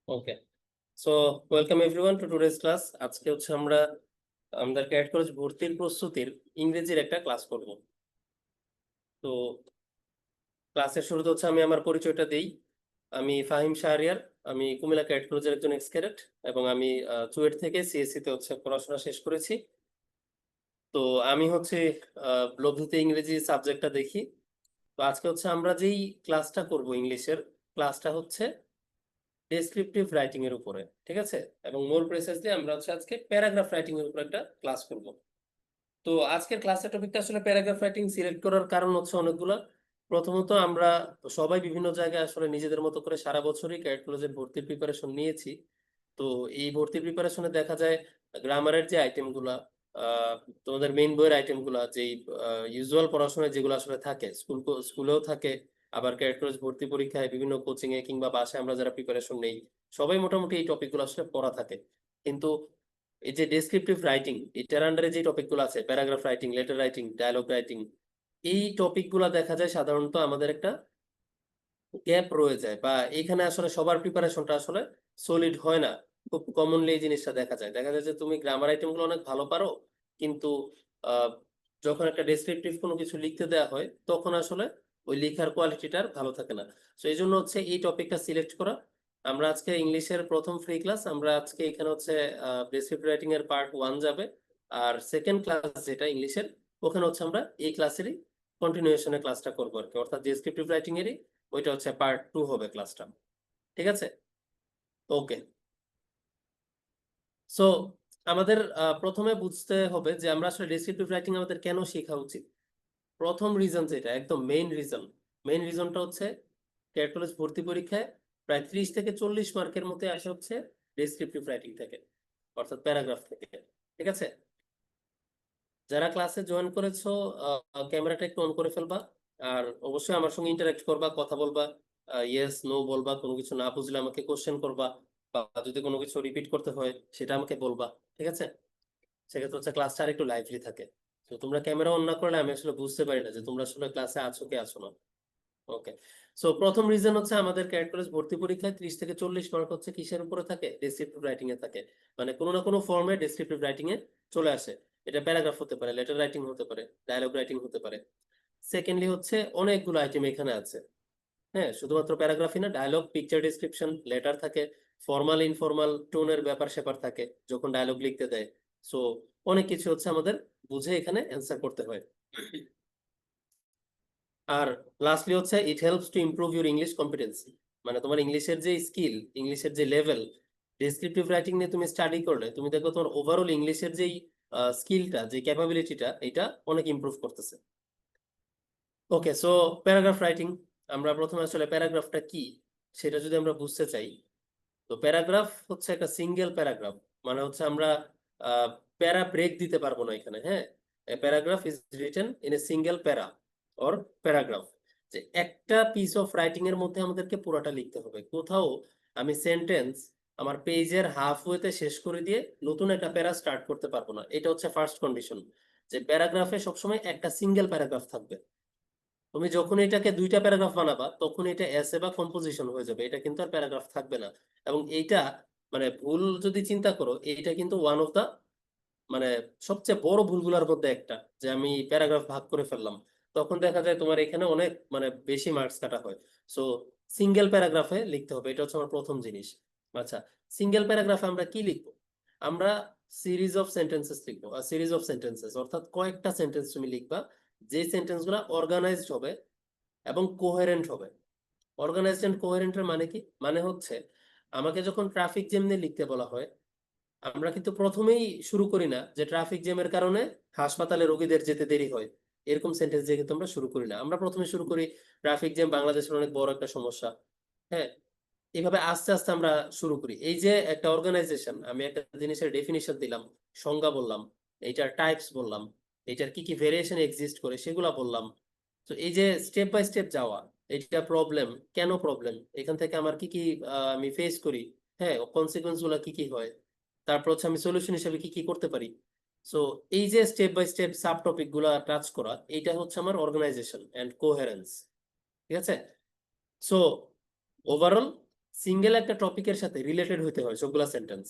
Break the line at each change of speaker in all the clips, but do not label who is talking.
ওকে, so welcome everyone two today's class. আজকে হচ্ছে আমরা আমাদের ক্যাডেট কলেজ ভর্তির প্রস্তুতির ইংরেজির একটা ক্লাস করব। তো ক্লাসের শুরুতে হচ্ছে আমি আমার পরিচয়টা দেই। আমি ফাহিম শাহরিয়ার। আমি কুমিল্লা ক্যাডেট কলেজের একজন এক্স ক্যাডেট এবং আমি চুয়েট থেকে সিএসসি তে হচ্ছে পড়াশোনা শেষ করেছি। তো আমি হচ্ছে লব্ধিতে ইংরেজি সাবজেক্টটা দেখি। তো আজকে হচ্ছে আমরা যেই ক্লাসটা করব ইংলিশের ক্লাসটা হচ্ছে ডেসক্রিপটিভ রাইটিং এর উপরে, ঠিক আছে? এবং মোর প্রেসাইজলি আমরা হচ্ছে আজকে প্যারাগ্রাফ রাইটিং এর উপর একটা ক্লাস করব। তো আজকের ক্লাসের টপিকটা আসলে প্যারাগ্রাফ রাইটিং সিলেক্ট করার কারণ হচ্ছে অনেকগুলো। প্রথমত আমরা সবাই বিভিন্ন জায়গায় আসলে নিজেদের মতো করে সারা বছরই ক্যাডেট কলেজের ভর্তির প্রিপারেশন নিয়েছি। তো এই ভর্তি প্রিপারেশনে দেখা যায় গ্রামারের যে আইটেমগুলা, আহ, তোমাদের মেইন বইয়ের আইটেমগুলা, যেই ইউজুয়াল পড়াশোনায় যেগুলো আসলে থাকে স্কুলেও থাকে, আবার ক্যাডেট কলেজ ভর্তি পরীক্ষায় বিভিন্ন কোচিং এ কিংবা বাসায় আমরা যারা প্রিপারেশন নেই সবাই মোটামুটি এই টপিকগুলো আসলে পড়া থাকে। কিন্তু এই যে ডেসক্রিপটিভ রাইটিং, এটার আন্ডারে যে টপিকগুলো আছে, paragraph writing, letter writing, dialogue writing, এই টপিকগুলো দেখা যায় সাধারণত আমাদের একটা গ্যাপ রয়ে যায়, বা এখানে আসলে সবার প্রিপারেশনটা আসলে সলিড হয় না। খুব কমনলি এই জিনিসটা দেখা যায় যে তুমি গ্রামার আইটেম গুলো অনেক ভালো পারো, কিন্তু আহ, যখন একটা ডেসক্রিপটিভ কোনো কিছু লিখতে দেওয়া হয় তখন আসলে ওই লেখার কোয়ালিটিটা আর ভালো থাকে না। তো এই জন্য হচ্ছে এই টপিকটা সিলেক্ট করা। আমরা আজকে ইংলিশের প্রথম ফ্রি ক্লাস, আমরা আজকে এখানে হচ্ছে ডেসক্রিপটিভ রাইটিং এর পার্ট 1 যাবে। আর সেকেন্ড ক্লাস যেটা ইংলিশের, ওখানে হচ্ছে আমরা এই ক্লাসেরই কন্টিনিউশনের ক্লাসটা করবো আর কি, অর্থাৎ ডেসক্রিপটিভ রাইটিং এরই ওইটা হচ্ছে পার্ট 2 হবে ক্লাসটা। ঠিক আছে? ওকে, সো আমাদের প্রথমে বুঝতে হবে যে আমরা আসলে ডেসক্রিপটিভ রাইটিং আমাদের কেন শেখা উচিত। প্রথম রিজন যেটা একদম মেইন রিজনটা হচ্ছে ক্যাডেট কলেজ ভর্তি পরীক্ষায় প্রায় 30 থেকে 40 মার্কের মধ্যে আসে হচ্ছে ডেসক্রিপটিভ রাইটিং থেকে, অর্থাৎ প্যারাগ্রাফ থেকে। ঠিক আছে? যারা ক্লাসে জয়েন করেছো ক্যামেরাটা একটু অন করে ফেলবা, আর অবশ্যই আমার সঙ্গে ইন্টারাক্ট করবা, কথা বলবা, ইয়েস নো বলবা, কোনো কিছু না বুঝলে আমাকে কোশ্চেন করবা, বা যদি কোনো কিছু রিপিট করতে হয় সেটা আমাকে বলবা। ঠিক আছে? সেক্ষেত্রে হচ্ছে ক্লাসটা আর একটু লাইভলি থাকে। তো তোমরা ক্যামেরা অন না করলে আমি আসলে বুঝতে পারি না যে তোমরা আসলে ক্লাসে আছো কি আছো না। ওকে, সো প্রথম রিজন হচ্ছে আমাদের ক্যাডেট কলেজ ভর্তি পরীক্ষায় 30 থেকে 40 মার্ক হচ্ছে কিসের উপরে থাকে? ডেসক্রিপটিভ রাইটিং এ থাকে। মানে কোনো না কোনো ফর্মে ডেসক্রিপটিভ রাইটিং এ চলে আসে। এটা প্যারাগ্রাফ হতে পারে, লেটার রাইটিং হতে পারে, ডায়লগ রাইটিং হতে পারে। সেকেন্ডলি হচ্ছে অনেকগুলো আইটেম এখানে আছে। হ্যাঁ, শুধুমাত্র প্যারাগ্রাফই না, ডায়লগ, পিকচার ডিসক্রিপশন, লেটার থাকে, ফর্মাল ইনফর্মাল টোনের ব্যাপার স্যাপার থাকে যখন ডায়লগ লিখতে দেয়। সো অনেক কিছু হচ্ছে আমাদের বুঝে এখানে অ্যান্সার করতে হয়। আর লাস্টলি হচ্ছে it helps to improve your English competency. মানে তোমার ইংলিশের যে স্কিল, ইংলিশের যে লেভেল, ডেসক্রিপটিভ রাইটিং নিয়ে তুমি স্টাডি করলে তুমি দেখো তোমার ওভারঅল ইংলিশের যেই স্কিলটা, যে ক্যাপাবিলিটিটা, এটা অনেক ইমপ্রুভ করতেছে। ওকে, সো প্যারাগ্রাফ রাইটিং, আমরা প্রথমে আসলে প্যারাগ্রাফটা কি সেটা যদি আমরা বুঝতে চাই, তো প্যারাগ্রাফ হচ্ছে একটা সিঙ্গেল প্যারাগ্রাফ। মানে হচ্ছে আমরা প্যারা ব্রেক দিতে পারবো না এখানে। হ্যাঁ, paragraph is written in a single প্যারা অর প্যারাগ্রাফ। যে একটা পিস অফ রাইটিং এর মধ্যে আমাদেরকে পুরোটা লিখতে হবে। কোথাও আমি সেন্টেন্স আমার পেজের হাফ ওয়েতে শেষ করে দিয়ে নতুন একটা প্যারা স্টার্ট করতে পারবো না। এটা হচ্ছে ফার্স্ট কন্ডিশন, যে প্যারাগ্রাফে সবসময় একটা সিঙ্গেল প্যারাগ্রাফ থাকবে। তুমি যখন এটাকে দুইটা প্যারাগ্রাফ বানাবা তখন এটা এসে বা কম্পোজিশন হয়ে যাবে, এটা কিন্তু আর প্যারাগ্রাফ থাকবে না। এবং এইটা মানে ভুল যদি চিন্তা করো, এইটা কিন্তু ওয়ান অফ দা মানে সবচেয়ে বড় ভুলগুলোর মধ্যে একটা, যে আমি প্যারাগ্রাফ ভাগ করে ফেললাম। তখন দেখা যায় তোমার এখানে অনেক মানে বেশি মার্কস কাটা হয়। সো সিঙ্গেল প্যারাগ্রাফে লিখতে হবে, এটা হচ্ছে আমার প্রথম জিনিস। আচ্ছা, সিঙ্গেল প্যারাগ্রাফে আমরা কি লিখবো? আমরা সিরিজ অফ সেন্টেন্সেস লিখবো। আর সিরিজ অফ সেন্টেন্সেস অর্থাৎ কয়েকটা সেন্টেন্স তুমি লিখবা, যে সেন্টেন্স গুলা অর্গানাইজড হবে এবং কোহেরেন্ট হবে। অর্গানাইজড এন্ড কোহেরেন্টের মানে কি? মানে হচ্ছে আমাকে যখন ট্রাফিক জ্যাম নিয়ে লিখতে বলা হয়, আমরা কিন্তু প্রথমেই শুরু করি না যে ট্রাফিক জ্যামের কারণে হাসপাতালে রোগীদের যেতে দেরি হয়, এরকম সেন্টেন্স দিয়ে কিন্তু আমরা শুরু করি না। আমরা প্রথমে শুরু করি ট্রাফিক জ্যাম বাংলাদেশের অনেক বড় একটা সমস্যা। হ্যাঁ, এইভাবে আস্তে আস্তে আমরা শুরু করি। এই যে একটা অর্গানাইজেশন, আমি একটা জিনিসের ডেফিনিশন দিলাম, সংজ্ঞা বললাম, এইটার টাইপস বললাম, এইটার কি কি ভেরিয়েশন এক্সিস্ট করে সেগুলা বললাম। তো এই যে স্টেপ বাই স্টেপ যাওয়া, এইটা প্রবলেম, কেন প্রবলেম, এখান থেকে আমার কি কি আমি ফেস করি, হ্যাঁ, কনসিকুয়েন্স গুলা কি কি হয়, তারপর হচ্ছে আমি সলিউশন হিসেবে কি কি করতে পারি। সো এই যে step by step sub topic গুলা টাচ করা, এইটা হচ্ছে আমার অর্গানাইজেশন এন্ড কোহেরেন্স। ঠিক আছে? সো ওভারঅল সিঙ্গেল একটা টপিকের সাথে রিলেটেড হতে হয় সবগুলা সেন্টেন্স।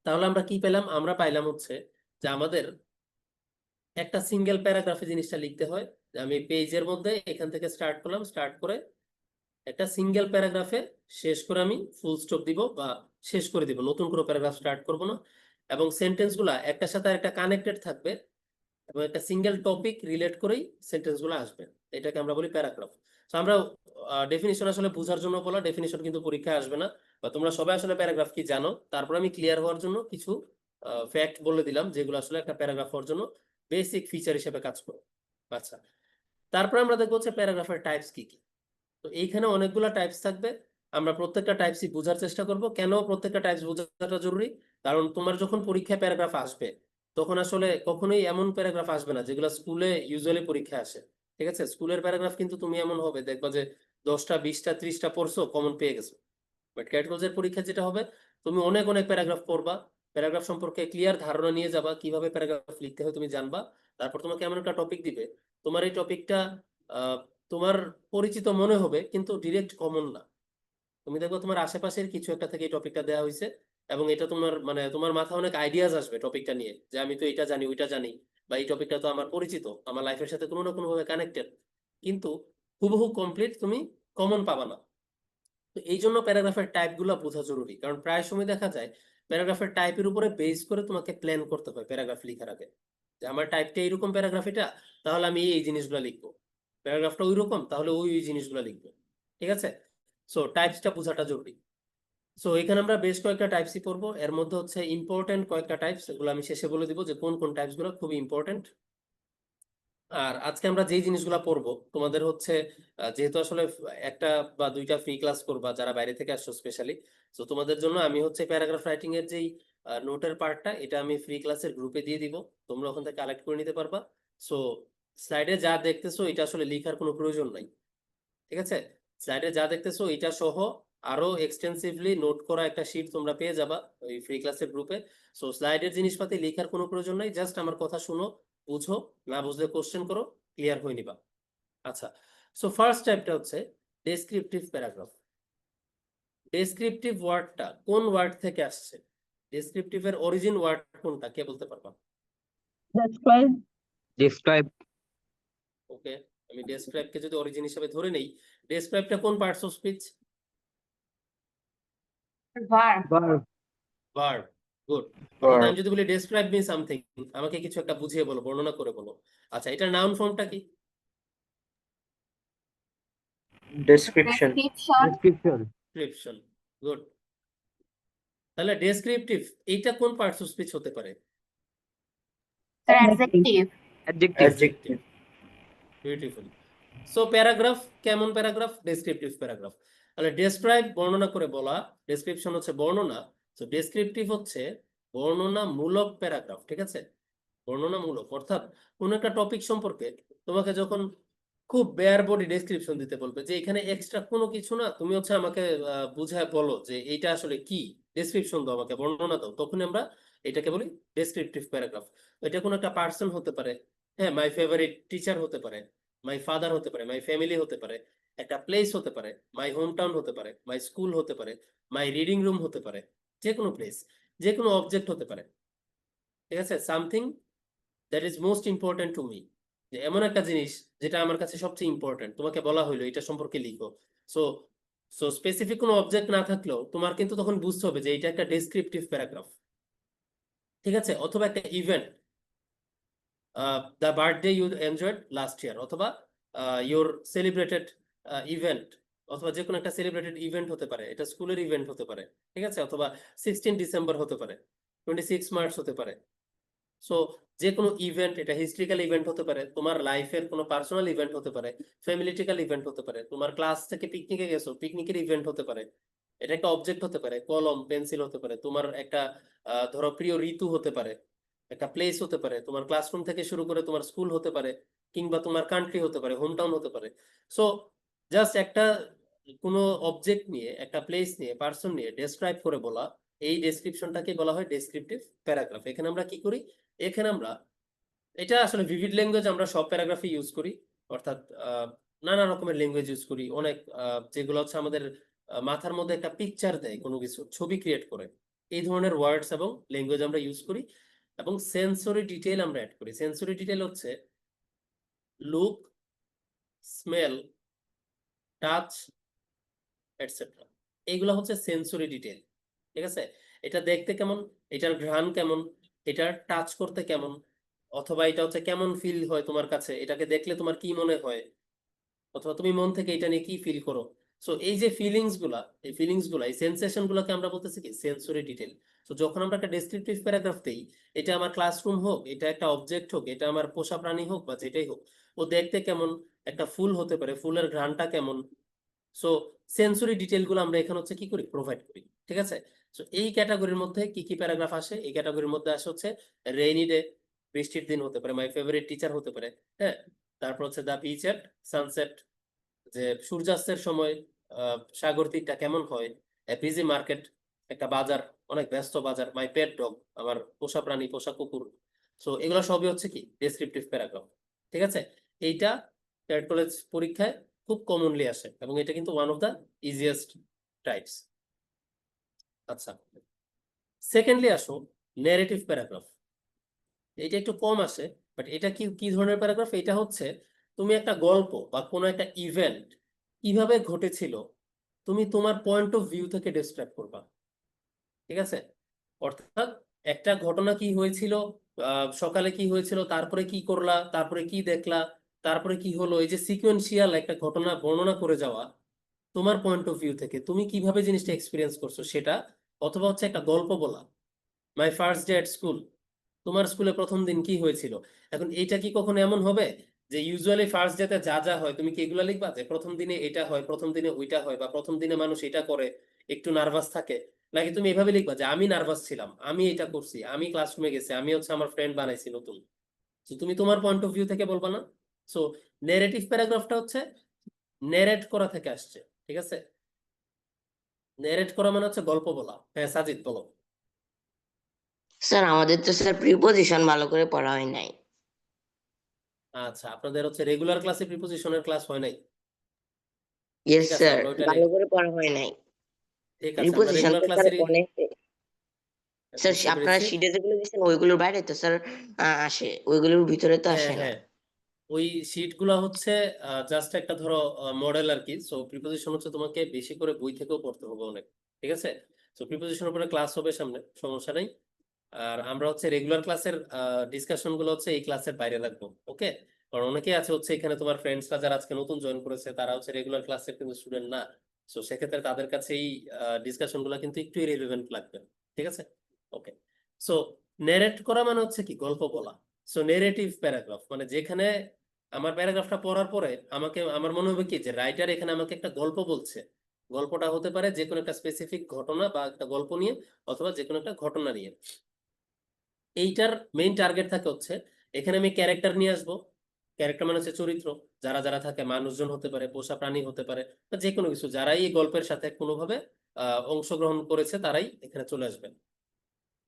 তাহলে আমরা কি পেলাম? আমরা পাইলাম হচ্ছে যে আমাদের একটা সিঙ্গেল প্যারাগ্রাফে জিনিসটা লিখতে হয়, যে আমি পেজের মধ্যে এখান থেকে স্টার্ট করলাম, স্টার্ট করে একটা সিঙ্গেল প্যারাগ্রাফে শেষ করে আমি ফুল স্টপ দিব বা শেষ করে দিব, নতুন করে প্যারাগ্রাফ স্টার্ট করব না। এবং সেন্টেন্সগুলা একটার সাথে একটা কানেক্টেড থাকবে এবং একটা সিঙ্গেল টপিক রিলেট করেই সেন্টেন্সগুলো আসবে। এটাকে আমরা বলি প্যারাগ্রাফ। তো আমরা ডেফিনিশন আসলে বোঝার জন্য বলা, ডেফিনিশন কিন্তু পরীক্ষায় আসবে না, বা তোমরা সবাই আসলে প্যারাগ্রাফ কি জানো। তারপর আমি ক্লিয়ার হওয়ার জন্য কিছু ফ্যাক্ট বলে দিলাম যেগুলো আসলে একটা প্যারাগ্রাফ হওয়ার জন্য বেসিক ফিচার হিসেবে কাজ করে। আচ্ছা, তারপর আমরা দেখবো হচ্ছে প্যারাগ্রাফের টাইপস কি কি। তো এইখানে অনেকগুলো টাইপস থাকবে, আমরা প্রত্যেকটা টাইপসই বোঝার চেষ্টা করব। কেন প্রত্যেকটা টাইপস বোঝাটা জরুরি? কারণ তোমার যখন পরীক্ষায় প্যারাগ্রাফ আসবে তখন আসলে কখনোই এমন প্যারাগ্রাফ আসবে না যেগুলো স্কুলে ইউজুয়ালি পরীক্ষায় আসে। ঠিক আছে, স্কুলের প্যারাগ্রাফ কিন্তু তুমি এমন হবে দেখবা যে 10টা 20টা 30টা পড়ছো, কমন পেয়ে গেছো। বাট ক্যাটগজের পরীক্ষা যেটা হবে, তুমি অনেক অনেক প্যারাগ্রাফ পড়বা, প্যারাগ্রাফ সম্পর্কে ক্লিয়ার ধারণা নিয়ে যাবা, কিভাবে প্যারাগ্রাফ লিখতে হয় তুমি জানবা। তারপর তোমাকে এমন একটা টপিক দিবে, তোমার এই টপিকটা তোমার পরিচিত মনে হবে কিন্তু ডিরেক্ট কমন না। তুমি দেখো তোমার আশেপাশের কিছু একটা থেকে এই টপিকটা দেওয়া হয়েছে, এবং এটা তোমার মানে তোমার মাথায় অনেক আইডিয়াজ আসবে টপিকটা নিয়ে, যে আমি তো এটা জানি ওইটা জানি, বা এই টপিকটা তো আমার পরিচিত, আমার লাইফের সাথে কোনো না কোনো ভাবে কানেক্টেড, কিন্তু হুবহু কমপ্লিট তুমি কমন পাবা না। তো এই জন্য প্যারাগ্রাফের টাইপ গুলো বোঝা জরুরি, কারণ প্রায় সময় দেখা যায় প্যারাগ্রাফের টাইপের উপরে বেস করে তোমাকে প্ল্যান করতে হয় প্যারাগ্রাফ লেখার আগে, যে আমার টাইপটা এইরকম প্যারাগ্রাফ এটা, তাহলে আমি এই জিনিসগুলো লিখবো। প্যারাগ্রাফটা ওই রকম, তাহলে ওই ওই জিনিসগুলো লিখবো। ঠিক আছে, সো টাইপসটা বোঝাটা জরুরি। সো এখানে আমরা বেশ কয়েকটা টাইপসই পড়বো, এর মধ্যে হচ্ছে ইম্পর্টেন্ট কয়েকটা টাইপস, এগুলো আমি শেষে বলে দিব যে কোন কোন টাইপস গুলো খুবই ইম্পর্টেন্ট। আর আজকে আমরা যেই জিনিসগুলো পড়বো তোমাদের হচ্ছে যেহেতু আসলে একটা বা দুইটা ফ্রি ক্লাস করবা যারা বাইরে থেকে আসছো স্পেশালি, তো তোমাদের জন্য আমি হচ্ছে প্যারাগ্রাফ রাইটিং এর যেই নোটের পার্টটা, এটা আমি ফ্রি ক্লাসের গ্রুপে দিয়ে দিব, তোমরা ওখান থেকে কালেক্ট করে নিতে পারবা। সো স্লাইডে যা দেখতেছো এটা আসলে লেখার কোনো প্রয়োজন নাই। ঠিক আছে, স্লাইডে যা দেখতেছো এটা সহ আরো এক্সটেন্সিভলি নোট করা একটা শিট তোমরা পেয়ে যাবা ওই ফ্রি ক্লাসের গ্রুপে। সো স্লাইডের জিনিসপাতি লেখার কোনো প্রয়োজন নাই, জাস্ট আমার কথা শুনো, বুঝো, না বুঝলে কোশ্চেন করো, ক্লিয়ার হয়ে নিবা। আচ্ছা, সো ফার্স্ট টাইপটা হচ্ছে ডেসক্রিপটিভ প্যারাগ্রাফ। ডেসক্রিপটিভ ওয়ার্ডটা কোন ওয়ার্ড থেকে আসছে? ডেসক্রিপটিভ এর অরিজিন ওয়ার্ড কোনটা, কে বলতে পারবা?
Describe.
describe,
ওকে, আমি ডেসক্রাইবকে যদি অরিজিন হিসেবে ধরে নেই, ডেসক্রাইবটা কোন parts of speech?
Verb.
verb,
verb. Good. অর্থাৎ আমি
verb,
যদি বলি ডেসক্রাইব মি সামথিং, আমাকে কিছু একটা বুঝিয়ে বলো, বর্ণনা করে বলো। আচ্ছা, এটার নাউন ফর্মটা কি?
description,
Description.
description,
description. Good. তাহলে ডেসক্রিপটিভ এইটা কোন পার্টস অফ স্পিচ হতে পারে?
Adjective.
adjective,
adjective,
beautiful. So paragraph কেমন প্যারাগ্রাফ? Descriptive paragraph. তাহলে ডেসক্রাইব বর্ণনা করে বলা, ডেসক্রিপশন হচ্ছে বর্ণনা, তো ডেসক্রিপটিভ হচ্ছে বর্ণনামূলক প্যারাগ্রাফ। ঠিক আছে, বর্ণনামূলক অর্থাৎ কোন একটা টপিক সম্পর্কে তোমাকে যখন খুব বেয়ার বডি ডেসক্রিপশন দিতে বলবে, যে এখানে এক্সট্রা কোনো কিছু না, তুমি হচ্ছে আমাকে বুঝায় বলো যে এইটা আসলে কি, ডেসক্রিপশন দাও, আমাকে বর্ণনা দাও, তখন আমরা এটাকে বলি ডেসক্রিপটিভ প্যারাগ্রাফ। এটা কোনো একটা পার্সন হতে পারে, হ্যাঁ, মাই ফেভারিট টিচার হতে পারে, মাই ফাদার হতে পারে, মাই ফ্যামিলি হতে পারে, একটা প্লেস হতে পারে, মাই হোম টাউন হতে পারে, মাই স্কুল হতে পারে, মাই রিডিং রুম হতে পারে, যে কোনো প্লেস, যে কোনো অবজেক্ট হতে পারে। ঠিক আছে, something that is most important to me, যে এমন একটা জিনিস যেটা আমার কাছে সবচেয়ে ইম্পর্টেন্ট, তোমাকে বলা হইলো এটা সম্পর্কে লিখো। সো সো স্পেসিফিক কোনো অবজেক্ট না থাকলেও তোমার কিন্তু তখন বুঝতে হবে যে এটা একটা ডেসক্রিপটিভ প্যারাগ্রাফ। ঠিক আছে, অথবা একটা event, the birthday you enjoyed last year, অথবা ইউর সেলিব্রেটেড ইভেন্ট, অথবা যে কোনো একটা সেলিব্রেটেড ইভেন্ট হতে পারে, এটা স্কুলের ইভেন্ট হতে পারে। ঠিক আছে, অথবা 16 ডিসেম্বর হতে পারে, 26 মার্চ হতে পারে। সো যে কোনো ইভেন্ট, এটা হিস্ট্রিক্যাল ইভেন্ট হতে পারে, তোমার লাইফের কোনো পার্সোনাল ইভেন্ট হতে পারে, ফ্যামিলিটিক্যাল ইভেন্ট হতে পারে, তোমার ক্লাস থেকে পিকনিকে গেছো, পিকনিকের ইভেন্ট হতে পারে। এটা একটা অবজেক্ট হতে পারে, কলম পেন্সিল হতে পারে, তোমার একটা ধরো প্রিয় ঋতু হতে পারে, একটা প্লেস হতে পারে, তোমার ক্লাসরুম থেকে শুরু করে তোমার স্কুল হতে পারে, কিংবা তোমার কান্ট্রি হতে পারে, হোম টাউন হতে পারে। সো জাস্ট একটা কোনো অবজেক্ট নিয়ে, একটা প্লেস নিয়ে, পার্সন নিয়ে ডেসক্রাইব করে বলা, এই ডেসক্রিপশনটাকে বলা হয় ডেসক্রিপটিভ প্যারাগ্রাফ। এখানে আমরা কি করি? এখানে আমরা, এটা আসলে ভিভিড ল্যাঙ্গুয়েজ আমরা সব প্যারাগ্রাফে ইউজ করি, অর্থাৎ নানা রকমের ল্যাঙ্গুয়েজ ইউজ করি, অনেক যেগুলো হচ্ছে আমাদের মাথার মধ্যে একটা পিকচার দেয়, কোনো কিছু ছবি ক্রিয়েট করে। এই ধরনের ওয়ার্ডস এবং ল্যাঙ্গুয়েজ আমরা ইউজ করি, এবং সেন্সরি ডিটেইল আমরা অ্যাড করি। সেন্সরি ডিটেইল হচ্ছে লুক, স্মেল, টাচ, এটসেট্রা। এইগুলো হচ্ছে সেন্সরি ডিটেইল। ঠিক আছে, এটা দেখতে কেমন, এটার ঘ্রাণ কেমন, এটার টাচ করতে কেমন, অথবা এটা হচ্ছে কেমন ফিল হয় তোমার কাছে, এটাকে দেখলে তোমার কি মনে হয়, অথবা তুমি মন থেকে এটা নিয়ে কি ফিল করো। সো এই যে ফিলিংস গুলা এই সেন্সেশন গুলোকে আমরা বলতেছি কি সেন্সরি ডিটেল। তো যখন আমরা একটা ডেসক্রিপটিভ প্যারাগ্রাফ দেই, এটা আমার ক্লাসরুম হোক, এটা একটা অবজেক্ট হোক, এটা আমার পোষা প্রাণী হোক, বা যেটাই হোক, ও দেখতে কেমন, একটা ফুল হতে পারে, ফুলের ঘ্রাণটা কেমন। সো সেন্সরি ডিটেল গুলো আমরা এখানে হচ্ছে কি করি, প্রোভাইড করি। ঠিক আছে, সো এই ক্যাটাগরির মধ্যে কি কি প্যারাগ্রাফ আসে, এই ক্যাটাগরির মধ্যে আসে হচ্ছে রেইনি ডে, বৃষ্টির দিন হতে পারে, মাই ফেভারিট টিচার হতে পারে। হ্যাঁ, তারপর হচ্ছে দ্য বিচ এট সানসেট, যে সূর্যাস্তের সময় সাগর তীরটা কেমন হয়, বিজি মার্কেট, একটা বাজার, অনেক ব্যস্ত বাজার, মাই পেট ডগ, আমার পোষা প্রাণী, পোষা কুকুর। সো এগুলো সবই হচ্ছে কি ডেসক্রিপটিভ প্যারাগ্রাফ। ঠিক আছে, এইটা ক্যাট কলেজ পরীক্ষায় খুব কমনলি আসে, এবং এটা কিন্তু one of the easiest types. আচ্ছা, সেকেন্ডলি আসো ন্যারেটিভ প্যারাগ্রাফ। এটা একটু কম আসে, বাট এটা কি কি ধরনের প্যারাগ্রাফ, এটা হচ্ছে তুমি একটা গল্প বা কোনো একটা ইভেন্ট কিভাবে ঘটেছিল, তুমি তোমার পয়েন্ট অফ ভিউ থেকে ডেসক্রাইব করবা। ঠিক আছে, অর্থাৎ একটা ঘটনা কি হয়েছিল, সকালে কি হয়েছিল, তারপরে কি করলা, তারপরে কি দেখলা, তারপরে কি হলো, এই যে সিকোয়েন্সিয়াল একটা ঘটনা বর্ণনা করে যাওয়া তোমার পয়েন্ট অফ ভিউ থেকে, তুমি কিভাবে জিনিসটা এক্সপিরিয়েন্স করছো সেটা। অথবা হচ্ছে একটা গল্প বলা, my first day at school, তোমার স্কুলে প্রথম দিন কি হয়েছিল। এখন এইটা কি কখনো এমন হবে যে ইউজুয়ালি ফার্স্ট ডেতে যা যা হয় তুমি কি এগুলা লিখবা, যে প্রথম দিনে এটা হয়, প্রথম দিনে ওইটা হয়, বা প্রথম দিনে মানুষ এটা করে, একটু নার্ভাস থাকে, নাকি তুমি এভাবে লিখবা যে আমি নার্ভাস ছিলাম, আমি এটা করছি, আমি ক্লাসরুমে গেছি, আমি হচ্ছে আমার ফ্রেন্ড বানাইছি নতুন। তো তুমি তোমার পয়েন্ট অফ ভিউ থেকে বলবা না। সো নেরেটিভ প্যারাগ্রাফটা হচ্ছে নেরেট করা থেকে আসছে। ঠিক আছে, নেরেট করা মানে হচ্ছে গল্প বলা। হ্যাঁ সাজিদ বলো।
স্যার আমাদের তো স্যার প্রিপোজিশন ভালো করে পড়া হয় নাই।
আচ্ছা, আপনাদের হচ্ছে রেগুলার ক্লাসে প্রিপোজিশনের ক্লাস হয় নাই।
ইয়েস
ঠিক আছে,
স্যার,
আমরা ওইটা
ভালো করে পড়া হয় নাই।
ঠিক আছে, আমরা
প্রিপোজিশন
রেগুলার
তো স্যার
ক্লাসেরই
অনেক স্যার,
বুঝতে
আপনারা
পেরেছি।
শিটে যেগুলো দিচ্ছেন ওইগুলোর বাইরে তো স্যার আসে, ওইগুলোর ভিতরে তো
হ্যাঁ
আসে না।
হ্যাঁ, ওই শিট গুলা হচ্ছে জাস্ট একটা ধরো মডেল আর কি। সো প্রিপোজিশন হচ্ছে তোমাকে বেশি করে বই থেকেও পড়তে হবে অনেক। ঠিক আছে, সো প্রিপোজিশনের উপরে ক্লাস হবে সামনে, সমস্যা নেই। আর আমরা হচ্ছে রেগুলার ক্লাসের ডিসকাশন গুলো হচ্ছে এই ক্লাসের বাইরে রাখবো। ওকে, কারণ অনেকেই আছে হচ্ছে এখানে তোমার ফ্রেন্ডসরা যারা আজকে নতুন জয়েন করেছে, তারা হচ্ছে রেগুলার ক্লাসের কিন্তু স্টুডেন্ট না। সো সেক্ষেত্রে তাদের কাছে এই ডিসকাশন গুলো কিন্তু একটু ইরেলেভেন্ট লাগবে। ঠিক আছে, ওকে। সো নেরেট করা মানে হচ্ছে কি গল্প বলা। সো নেরেটিভ প্যারাগ্রাফ মানে যেখানে আমার প্যারাগ্রাফটা পড়ার পরে আমাকে আমার মনে হবে কি যে রাইটার এখানে আমাকে একটা গল্প বলছে। গল্পটা হতে পারে যে কোনো একটা স্পেসিফিক ঘটনা বা একটা গল্প নিয়ে, অথবা যে কোনো একটা ঘটনা নিয়ে। এইটার মেইন টার্গেট থাকে হচ্ছে এখানে আমি ক্যারেক্টার নিয়ে আসবো। ক্যারেক্টার মানে হচ্ছে চরিত্র, যারা যারা থাকে, মানুষজন হতে পারে, পোষা প্রাণী হতে পারে, বা যে কোনো কিছু, যারাই এই গল্পের সাথে কোনোভাবে অংশগ্রহণ করেছে তারাই এখানে চলে আসবে।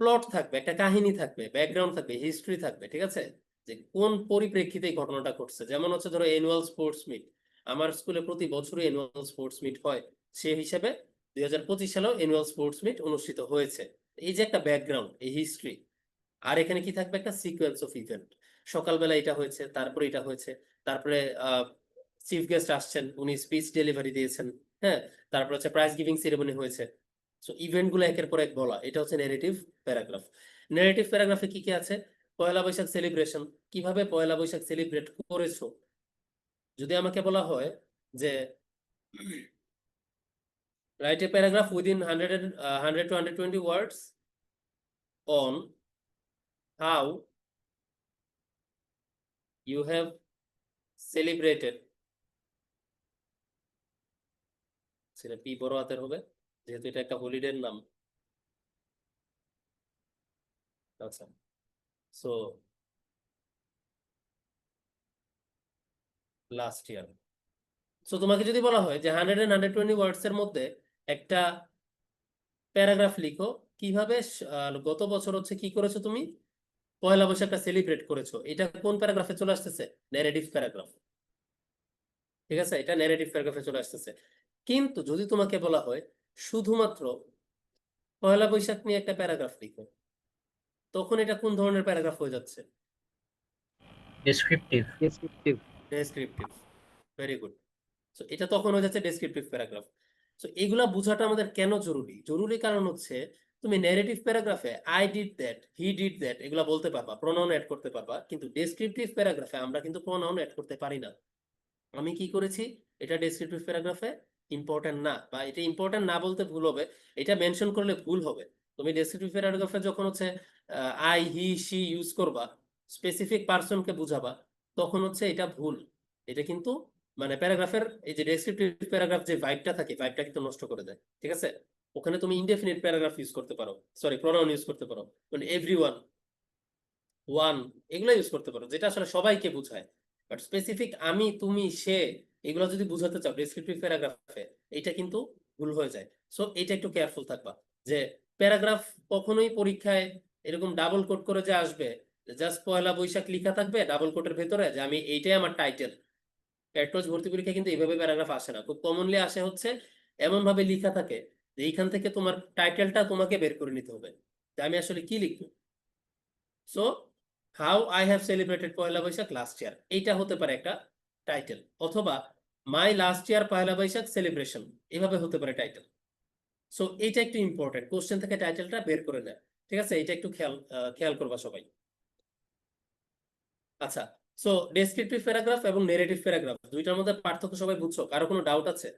প্লট থাকবে, একটা কাহিনী থাকবে, ব্যাকগ্রাউন্ড থাকবে, হিস্ট্রি থাকবে। ঠিক আছে, যে কোন পরিপ্রেক্ষিতে এই ঘটনাটা ঘটছে। যেমন হচ্ছে ধরো অ্যানুয়াল স্পোর্টস মিট, আমার স্কুলে প্রতি বছরই অ্যানুয়াল স্পোর্টস মিট হয়, সে হিসেবে 2025 সালেও অ্যানুয়াল স্পোর্টস মিট অনুষ্ঠিত হয়েছে। এই যে একটা ব্যাকগ্রাউন্ড, এই হিস্ট্রি। আর এখানে কি থাকবে, একটা সিকোয়েন্স অফ ইভেন্ট। সকালবেলা এটা হয়েছে, তারপরে এটা হয়েছে, তারপরে চিফ গেস্ট আসছেন, উনি স্পিচ ডেলিভারি দিয়েছেন। হ্যাঁ, তারপর হচ্ছে প্রাইজ গিভিং সেরেমনি হয়েছে। সো ইভেন্ট গুলো একের পর এক বলা, এটা হচ্ছে নেগেটিভ প্যারাগ্রাফ। নেগেটিভ প্যারাগ্রাফে কি কি আছে, পয়লা বৈশাখ সেলিব্রেশন, কিভাবে পয়লা বৈশাখ সেলিব্রেট করেছো। যদি আমাকে বলা হয় যে write a paragraph within 100 to 120 words on how you have celebrated, সেটা পি বড় হাতের হবে যেহেতু এটা একটা হলিডের নাম। আচ্ছা, সো লাস্ট ইয়ার। সো তোমাকে যদি বলা হয় যে 100 and 120 ওয়ার্ডস এর মধ্যে একটা প্যারাগ্রাফ লিখো, কিভাবে গত বছর হচ্ছে কি করেছো তুমি, পয়লা বৈশাখটা সেলিব্রেট করেছো, এটা কোন প্যারাগ্রাফে চলে আসতেছে, ন্যারেটিভ প্যারাগ্রাফ। ঠিক আছে, এটা ন্যারেটিভ প্যারাগ্রাফে চলে আসতেছে। কিন্তু যদি তোমাকে বলা হয় শুধুমাত্র পয়লা বৈশাখ নিয়ে একটা প্যারাগ্রাফ লিখো, তখন এটা কোন ধরনের প্যারাগ্রাফ হয়ে যাচ্ছে?
Descriptive.
Descriptive. Very good. So এটা তখন হয়ে যাচ্ছে ডেসক্রিপটিভ প্যারাগ্রাফ। সো এগুলা বোঝাটা আমাদের কেন জরুরি? জরুরি কারণ হচ্ছে তুমি ন্যারেটিভ প্যারাগ্রাফে I did that, he did that এগুলা বলতে পারবা, প্রোনাউন অ্যাড করতে পারবা, কিন্তু ডেসক্রিপটিভ প্যারাগ্রাফে আমরা কিন্তু প্রোনাউন অ্যাড করতে পারি না। আমি কি করেছি? এটা ডেসক্রিপটিভ প্যারাগ্রাফে ইম্পর্টেন্ট না, বা এটা ইম্পর্টেন্ট না বলতে ভুল হবে, এটা মেনশন করলে ভুল হবে। তুমি ডেসক্রিপটিভ প্যারাগ্রাফে যখন হচ্ছে আই হি সি ইউজ করবা, স্পেসিফিক পারসনকে বুঝাবা, তখন হচ্ছে এটা ভুল। এটা কিন্তু মানে প্যারাগ্রাফের এই যে ডেসক্রিপটিভ প্যারাগ্রাফ যে ভাইবটা থাকে, ভাইবটা কিন্তু নষ্ট করে দেয়। ঠিক আছে? ওখানে তুমি ইনডেফিনিট প্যারাগ্রাফ ইউজ করতে পারো, সরি প্রোনাউন ইউজ করতে পারো, মানে এভরিওয়ান, ওয়ান, এগুলো ইউজ করতে পারো, যেটা আসলে সবাইকে বোঝায়। বাট স্পেসিফিক আমি, তুমি, সে, এগুলো যদি বোঝাতে চাও ডেসক্রিপটিভ প্যারাগ্রাফে, এটা কিন্তু ভুল হয়ে যায়। সো এটা একটু কেয়ারফুল থাকবা যে প্যারাগ্রাফ কখনোই পরীক্ষায় এরকম ডাবল কোট করে যে আসবে, জাস্ট পয়লা বৈশাখ লেখা থাকবে ডাবল কোটের ভেতরে যে আমি এইটাই আমার টাইটেল। প্যাট্রোজ ভর্তি পরীক্ষা কিন্তু এইভাবে প্যারাগ্রাফ আসে না, খুব কমনলি আসে হচ্ছে এমন ভাবে লেখা থাকে যে এইখান থেকে তোমার টাইটেলটা তোমাকে বের করে নিতে হবে যে আমি আসলে কি লিখবো। So how I have celebrated Poila Boishakh last year, এইটা হতে পারে একটা টাইটেল, অথবা my last year Poila Boishakh celebration, এভাবে হতে পারে টাইটেল। সো এইটা একটু ইম্পর্টেন্ট, কোশ্চেন থেকে টাইটেলটা বের করে নেয়। ঠিক আছে? এটা একটু খেয়াল করবা সবাই। আচ্ছা, সো ডেসক্রিপটিভ প্যারাগ্রাফ এবং নেরেটিভ প্যারাগ্রাফ দুইটার মধ্যে পার্থক্য সবাই বুঝছো? কারো কোনো ডাউট আছে?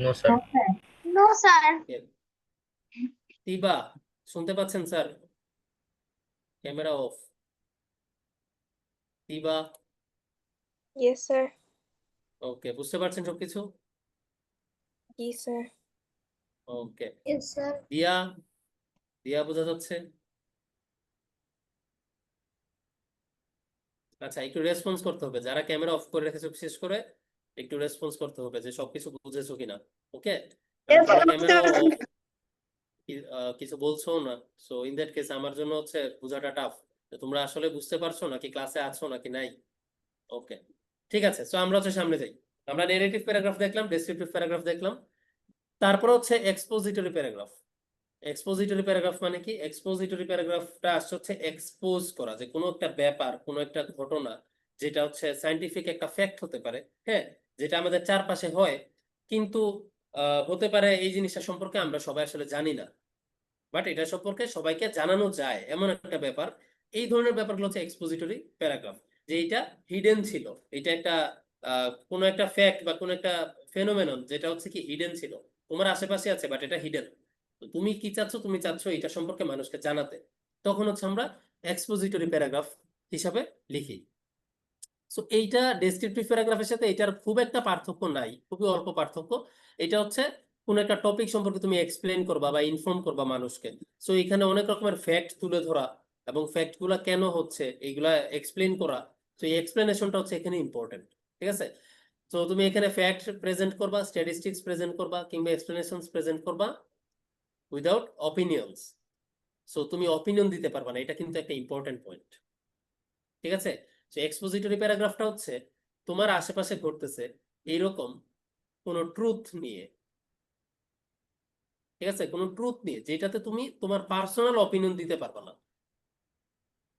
No, sir.
Okay.
No, sir.
তিবা, শুনতে পাচ্ছেন স্যার? Camera off. তিবা,
Yes, sir.
ওকে, বুঝতে পারছেন সবকিছু?
Yes, sir.
ওকে।
Yes, sir.
দিয়া, দিয়া বোঝা যাচ্ছে? আচ্ছা, একটু রেসপন্স করতে হবে, যারা ক্যামেরা অফ করে রেখেছো বিশেষ করে একটু রেসপন্স করতে হবে যে সবকিছু বুঝেছো কিনা। ওকে?
Yes, sir.
ক্যামেরা অফ, কিছু বলছো না। সো ইন দ্যাট কেস আমার জন্য হচ্ছে বোঝাটা টাফ, তোমরা আসলে বুঝতে পারছো নাকি ক্লাসে আছো নাকি নাই। ওকে, ঠিক আছে। সো আমরা হচ্ছে সামনে যাই। আমরা নেগেটিভ প্যারাগ্রাফ দেখলাম, ডেসক্রিপটিভ প্যারাগ্রাফ দেখলাম, তারপর হচ্ছে এক্সপোজিটরি প্যারাগ্রাফ। এক্সপোজিটরি প্যারাগ্রাফ মানে কি? এক্সপোজিটরি প্যারাগ্রাফটা আসছে হচ্ছে এক্সপোজ করা, যে কোনো একটা ব্যাপার, কোনো একটা ঘটনা, যেটা হচ্ছে সায়েন্টিফিক একটা ফ্যাক্ট হতে পারে, হ্যাঁ, যেটা আমাদের চারপাশে হয়, কিন্তু হতে পারে এই জিনিসটা সম্পর্কে আমরা সবাই আসলে জানি না, বাট এটা সম্পর্কে সবাইকে জানানো যায়, এমন একটা ব্যাপার। এই ধরনের ব্যাপারগুলো হচ্ছে এক্সপোজিটরি প্যারাগ্রাফ, যে এটা হিডেন ছিল, এটা একটা কোনো একটা ফ্যাক্ট বা কোনো একটা ফেনোমেনন যেটা হচ্ছে কি হিডেন ছিল, তোমার আশেপাশে আছে বাট এটা হিডেন। তো তুমি কি চাচ্ছ? তুমি চাচ্ছ এটা সম্পর্কে মানুষকে জানাতে, তখন হচ্ছে আমরা এক্সপোজিটরি প্যারাগ্রাফ হিসাবে লিখি। সো এইটা ডেসক্রিপটিভ প্যারাগ্রাফের সাথে এটার খুব একটা পার্থক্য নাই, খুবই অল্প পার্থক্য। এটা হচ্ছে কোন একটা টপিক সম্পর্কে তুমি এক্সপ্লেন করবা বা ইনফর্ম করবা মানুষকে। সো এখানে অনেক রকমের ফ্যাক্ট তুলে ধরা এবং ফ্যাক্ট গুলা কেন হচ্ছে এইগুলা এক্সপ্লেন করা, তো এই এক্সপ্লেনেশনটা হচ্ছে এখানে ইম্পর্টেন্ট। ঠিক আছে? তো তুমি এখানে ফ্যাক্ট প্রেজেন্ট করবা, স্ট্যাটিস্টিক্স প্রেজেন্ট করবা, কিংবা এক্সপ্লেনেশনস প্রেজেন্ট করবা উইদাউট অপিনিয়ন্স। সো তুমি অপিনিয়ন দিতে পারবা না, এটা কিন্তু একটা ইম্পর্টেন্ট পয়েন্ট। ঠিক আছে? তো এক্সপোজিটরি প্যারাগ্রাফটা হচ্ছে তোমার আশেপাশে ঘটতেছে এইরকম কোন ট্রুথ নিয়ে, ঠিক আছে, কোন ট্রুথ নিয়ে যেটাতে তুমি তোমার পার্সোনাল অপিনিয়ন দিতে পারবে না।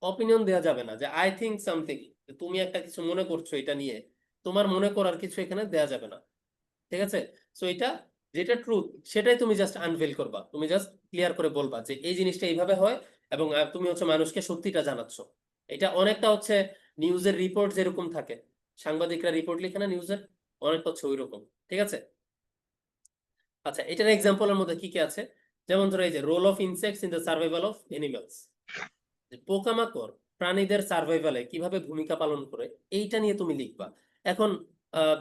অপিনিয়ন দেওয়া যাবে না যে আই থিঙ্ক সামথিং, তুমি একটা কিছু মনে করছো এটা নিয়ে, তোমার মনে করার কিছু এখানে দেওয়া যাবে না। ঠিক আছে? সো এটা যেটা ট্রুথ সেটাই তুমি জাস্ট আনভেল করবা, তুমি জাস্ট ক্লিয়ার করে বলবা যে এই জিনিসটা এইভাবে হয়, এবং তুমি হচ্ছে মানুষকে সত্যিটা জানাচ্ছ। এটা অনেকটা হচ্ছে নিউজের রিপোর্ট যেরকম থাকে, সাংবাদিকরা রিপোর্ট লিখে না নিউজের, অনেকটা হচ্ছে ওই রকম। ঠিক আছে? আচ্ছা, এটার এক্সাম্পলের মধ্যে কি কি আছে? যেমন ধরো এই যে role of insects in the survival of animals, পোকামাকড় প্রাণীদের সার্ভাইভালে কিভাবে ভূমিকা পালন করে, এইটা নিয়ে তুমি লিখবা। এখন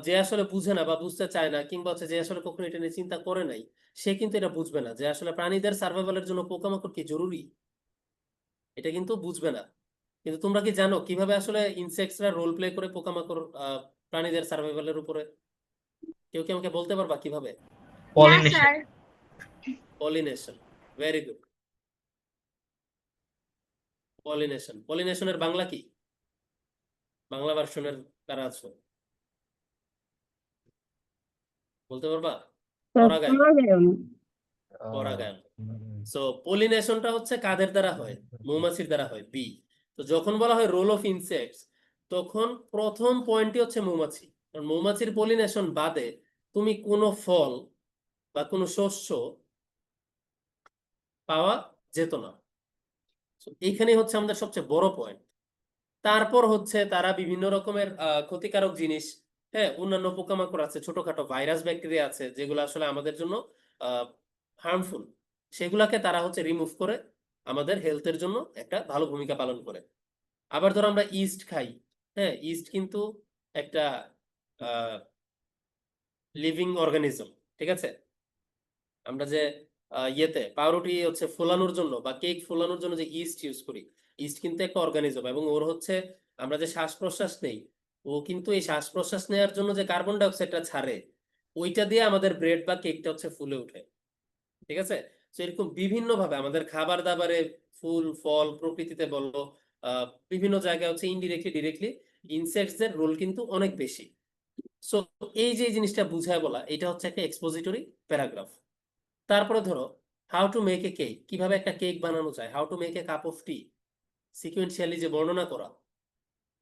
যে আসলে বুঝে না বা বুঝতে চায় না, কিংবা হচ্ছে যে আসলে কখনো এটা নিয়ে চিন্তা করে নাই, সে কিন্তু এটা বুঝবে না যে আসলে প্রাণীদের সার্ভাইভালের জন্য পোকামাকড় কি জরুরি, এটা কিন্তু বুঝবে না। কিন্তু তোমরা কি জানো কিভাবে আসলে ইনসেক্টসরা রোল প্লে করে পোকামাকড় প্রাণীদের সার্ভাইভালের উপরে? কেউ কি আমাকে বলতে পারবা কিভাবে?
Yeah,
Pollination.
sir.
Pollination, very good. Pollination, পলিনেশনের বাংলা কি? বাংলা ভার্সনের কারা আছো? বলতে পারবা?
Sir,
পরাগায়ন।
পরাগায়ন।
পরাগায়ন। সো পলিনেশনটা হচ্ছে কাদের দ্বারা হয়? মৌমাছির দ্বারা হয়, বি। তো যখন বলা হয় রোল অফ ইনসেক্টস, তখন প্রথম পয়েন্টই হচ্ছে মৌমাছি। কারণ মৌমাছির পলিনেশন বাদে তুমি কোনো ফল বা কোনো শস্য পাওয়া যেত না। So, এইখানেই হচ্ছে আমাদের সবচেয়ে বড় পয়েন্ট। তারপর হচ্ছে তারা বিভিন্ন রকমের ক্ষতিকারক জিনিস, হ্যাঁ, অন্যান্য পোকামাকড় আছে, ছোটখাটো ভাইরাস ব্যাকটেরিয়া আছে যেগুলো আসলে আমাদের জন্য হার্মফুল, সেগুলাকে তারা হচ্ছে রিমুভ করে আমাদের হেলথের জন্য একটা ভালো ভূমিকা পালন করে। আবার ধরো আমরা ইস্ট খাই, হ্যাঁ, ইস্ট কিন্তু একটা লিভিং অর্গানিজম, ঠিক আছে? আমরা যে ইয়েতে পাউরুটি হচ্ছে ফোলানোর জন্য বা কেক ফোলানোর জন্য যে ইস্ট ইউজ করি, ইস্ট কিন্তু একটা অর্গানিজম, এবং ওর হচ্ছে আমরা যে শ্বাস প্রশ্বাস নেই, ও কিন্তু এই শ্বাস প্রশ্বাস নেওয়ার জন্য যে কার্বন ডাইঅক্সাইডটা ছাড়ে, ওইটা দিয়ে আমাদের ব্রেড বা কেকটা হচ্ছে ফুলে ওঠে, ঠিক আছে? তো এরকম বিভিন্ন ভাবে আমাদের খাবার দাবারে, ফুল ফল, প্রকৃতিতে বলো, বিভিন্ন জায়গায় হচ্ছে ইনডিরেক্টলি ডিরেক্টলি ইনসেক্টস এর রোল কিন্তু অনেক বেশি। সো এই যে জিনিসটা বুঝায় বলা, এটা হচ্ছে একটা এক্সপোজিটরি প্যারাগ্রাফ। তারপরে ধরো how to make a cake, কিভাবে একটা কেক বানানো যায়, how to make a cup of T, sequentially যে বর্ণনা করা,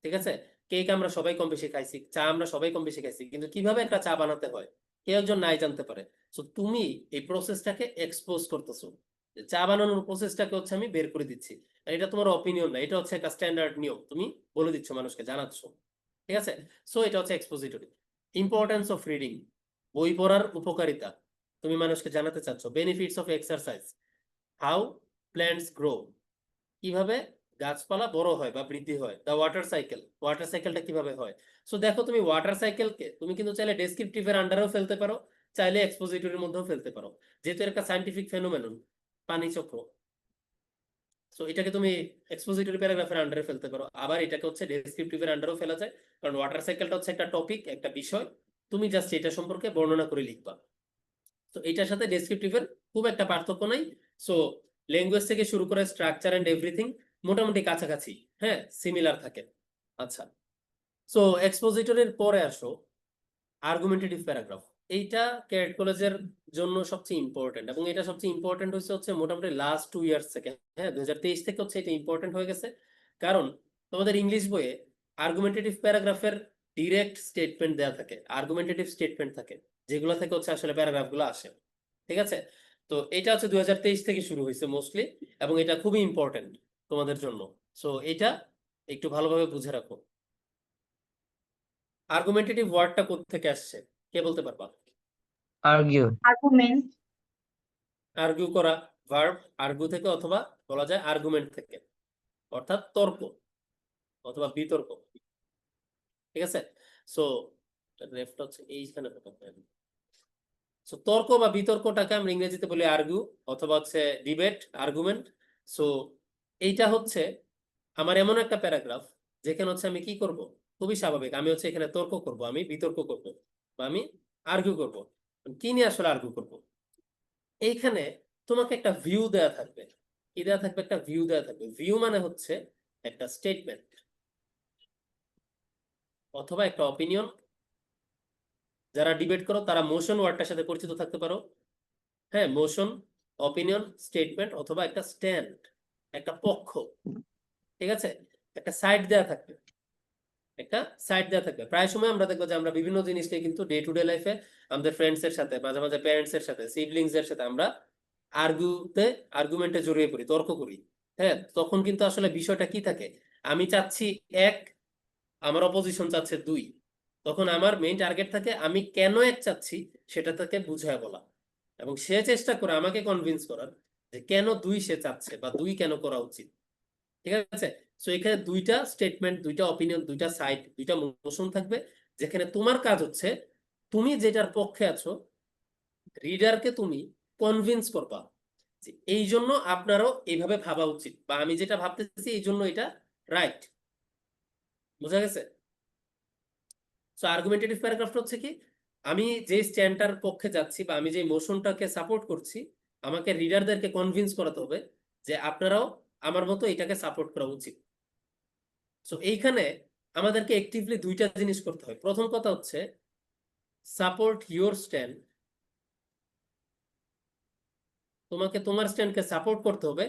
ঠিক আছে? কেক আমরা সবাই কম বেশি খাইছি, চা আমরা সবাই কম বেশি খাইছি, কিন্তু কিভাবে একটা চা বানাতে হয় কেউ একজন নাই জানতে পারে। সো তুমি এই প্রসেসটাকে এক্সপোজ করতেছো, যে চা বানানোর প্রসেসটাকে হচ্ছে আমি বের করে দিচ্ছি। আর এটা তোমার অপিনিয়ন না, এটা হচ্ছে একটা স্ট্যান্ডার্ড নিয়ম, তুমি বলে দিচ্ছ, মানুষকে জানাচ্ছ, ঠিক আছে? সো এটা হচ্ছে এক্সপোজিটরি। ইম্পর্টেন্স অফ রিডিং, বই পড়ার উপকারিতা তুমি মানুষকে জানাতে চাচ্ছ। Benefits of exercise, how plants grow, কিভাবে গাছপালা বড় হয় বা বৃদ্ধি হয়। দ্য ওয়াটার সাইকেল, ওয়াটার সাইকেলটা কিভাবে হয়। সো দেখো তুমি ওয়াটার সাইকেলকে তুমি কিন্তু চাইলে ডেসক্রিপটিভের আন্ডারেও ফেলতে পারো, চাইলে এক্সপোজিটরির মধ্যেও ফেলতে পারো, যেহেতু একটা সায়েন্টিফিক ফেনোমেনন, পানি চক্র। সো এটাকে তুমি এক্সপোজিটরি প্যারাগ্রাফের আন্ডারে ফেলতে পারো, আবার এটাকে হচ্ছে ডেসক্রিপটিভের আন্ডারেও ফেলা যায়, কারণ ওয়াটার সাইকেলটা হচ্ছে একটা টপিক, একটা বিষয়, তুমি জাস্ট এটা সম্পর্কে বর্ণনা করে লিখবা। তো এটার সাথে ডেসক্রিপটিভের খুব একটা পার্থক্য নাই। সো ল্যাঙ্গুয়েজ থেকে শুরু করে স্ট্রাকচার এন্ড এভরিথিং মোটামুটি কাছাকাছি, হ্যাঁ, সিমিলার থাকে। আচ্ছা, সো এক্সপোজিটরের পরে আসো আর্গুমেন্টেটিভ প্যারাগ্রাফ। এইটা ক্যাডেট কলেজের জন্য সবচেয়ে ইম্পর্টেন্ট, এবং এটা সবচেয়ে ইম্পর্টেন্ট হচ্ছে মোটামুটি লাস্ট 2 ইয়ার্স থেকে, হ্যাঁ, 2023 থেকে হচ্ছে এটা ইম্পর্টেন্ট হয়ে গেছে। কারণ তোমাদের ইংলিশ বইয়ে আর্গুমেন্টেটিভ প্যারাগ্রাফের ডিরেক্ট স্টেটমেন্ট দেওয়া থাকে, আর্গুমেন্টেটিভ স্টেটমেন্ট থাকে, যেগুলো থেকে হচ্ছে আসলে প্যারাগ্রাফগুলো আসে, ঠিক আছে? তো এটা হচ্ছে 2023 থেকে শুরু হয়েছে মোস্টলি, এবং এটা খুবই ইম্পর্টেন্ট তোমাদের জন্য। সো এটা একটু ভালোভাবে বুঝে রাখো। আর্গুমেন্টেটিভ ওয়ার্ডটা কোথা থেকে আসছে, কে বলতে পারবা?
আর্গিউ।
Argument.
আর্গুউ করা, ভার্ব আর্গুউ থেকে, অথবা বলা যায় আর্গুমেন্ট থেকে, অর্থাৎ তর্ক অথবা বিতর্ক, ঠিক আছে? সো রেফটা হচ্ছে এইখানে। সো তর্ক বা বিতর্কটাকে আমরা ইংরেজিতে বলি আর্গুউ, অথবা হচ্ছে ডিবেট, আর্গুমেন্ট। সো এইটা হচ্ছে আমার এমন একটা প্যারাগ্রাফ যেখানে হচ্ছে আমি কি করব, খুবই স্বাভাবিক, আমি হচ্ছে এখানে তর্ক করব, আমি বিতর্ক করব, বা আমি আর্গুউ করব। কি নিয়ে আসলে আর্গুউ করব? এইখানে তোমাকে একটা ভিউ দেয়া থাকবে। কি দেয়া থাকবে? একটা ভিউ দেয়া থাকবে। ভিউ মানে হচ্ছে একটা স্টেটমেন্ট অথবা একটা অপিনিয়ন। যারা ডিবেট করো তারা মোশন ওয়ার্ডটার সাথে পরিচিত থাকতে পারো, হ্যাঁ, মোশন, অপিনিয়ন, স্টেটমেন্ট, অথবা একটা স্ট্যান্ড, একটা পক্ষ, ঠিক আছে? একটা সাইড দেয়া থাকবে, একটা সাইড দেওয়া থাকবে। প্রায় সময় আমরা দেখবো যে আমরা বিভিন্ন জিনিসকে কিন্তু ডে টু ডে লাইফে আমাদের ফ্রেন্ডস এর সাথে, মাঝে মাঝে প্যারেন্টস এর সাথে, সিবলিংস এর সাথে আমরা আর্গুমেন্টে জড়িয়ে পড়ি, তর্ক করি, হ্যাঁ। তখন কিন্তু আসলে বিষয়টা কি থাকে, আমি চাচ্ছি 1, আমার অপোজিশন চাচ্ছে 2, তখন আমার মেইন টার্গেট থাকে আমি কেন 1 চাচ্ছি সেটা তাকে বুঝায় বলা, এবং সে চেষ্টা করে আমাকে কনভিন্স করার যে কেন 2 সে চাচ্ছে, বা 2 কেন করা উচিত, ঠিক আছে? সো এখানে দুইটা স্টেটমেন্ট, দুইটা অপিনিয়ন, দুইটা সাইড, দুইটা মোশন থাকবে, যেখানে তোমার কাজ হচ্ছে তুমি যেটার পক্ষে আছো রিডারকে তুমি কনভিন্স করবা যে এই জন্য আপনারও এইভাবে ভাবা উচিত, বা আমি যেটা ভাবতেছি এই জন্য এটা রাইট। বোঝা গেছে? সো আর্গুমেন্টেটিভ প্যারাগ্রাফটা হচ্ছে কি, আমি যে স্ট্যান্ডটার পক্ষে যাচ্ছি বা আমি যে মোশনটাকে সাপোর্ট করছি, আমাকে রিডারদেরকে কনভিন্স করাতে হবে যে আপনারাও আমার মতো এটাকে সাপোর্ট করা উচিত। সো এইখানে আমাদেরকে অ্যাক্টিভলি দুইটা জিনিস করতে হয়। প্রথম কথা হচ্ছে সাপোর্ট ইউর স্ট্যান্ড, তোমাকে তোমার স্ট্যান্ডকে সাপোর্ট করতে হবে,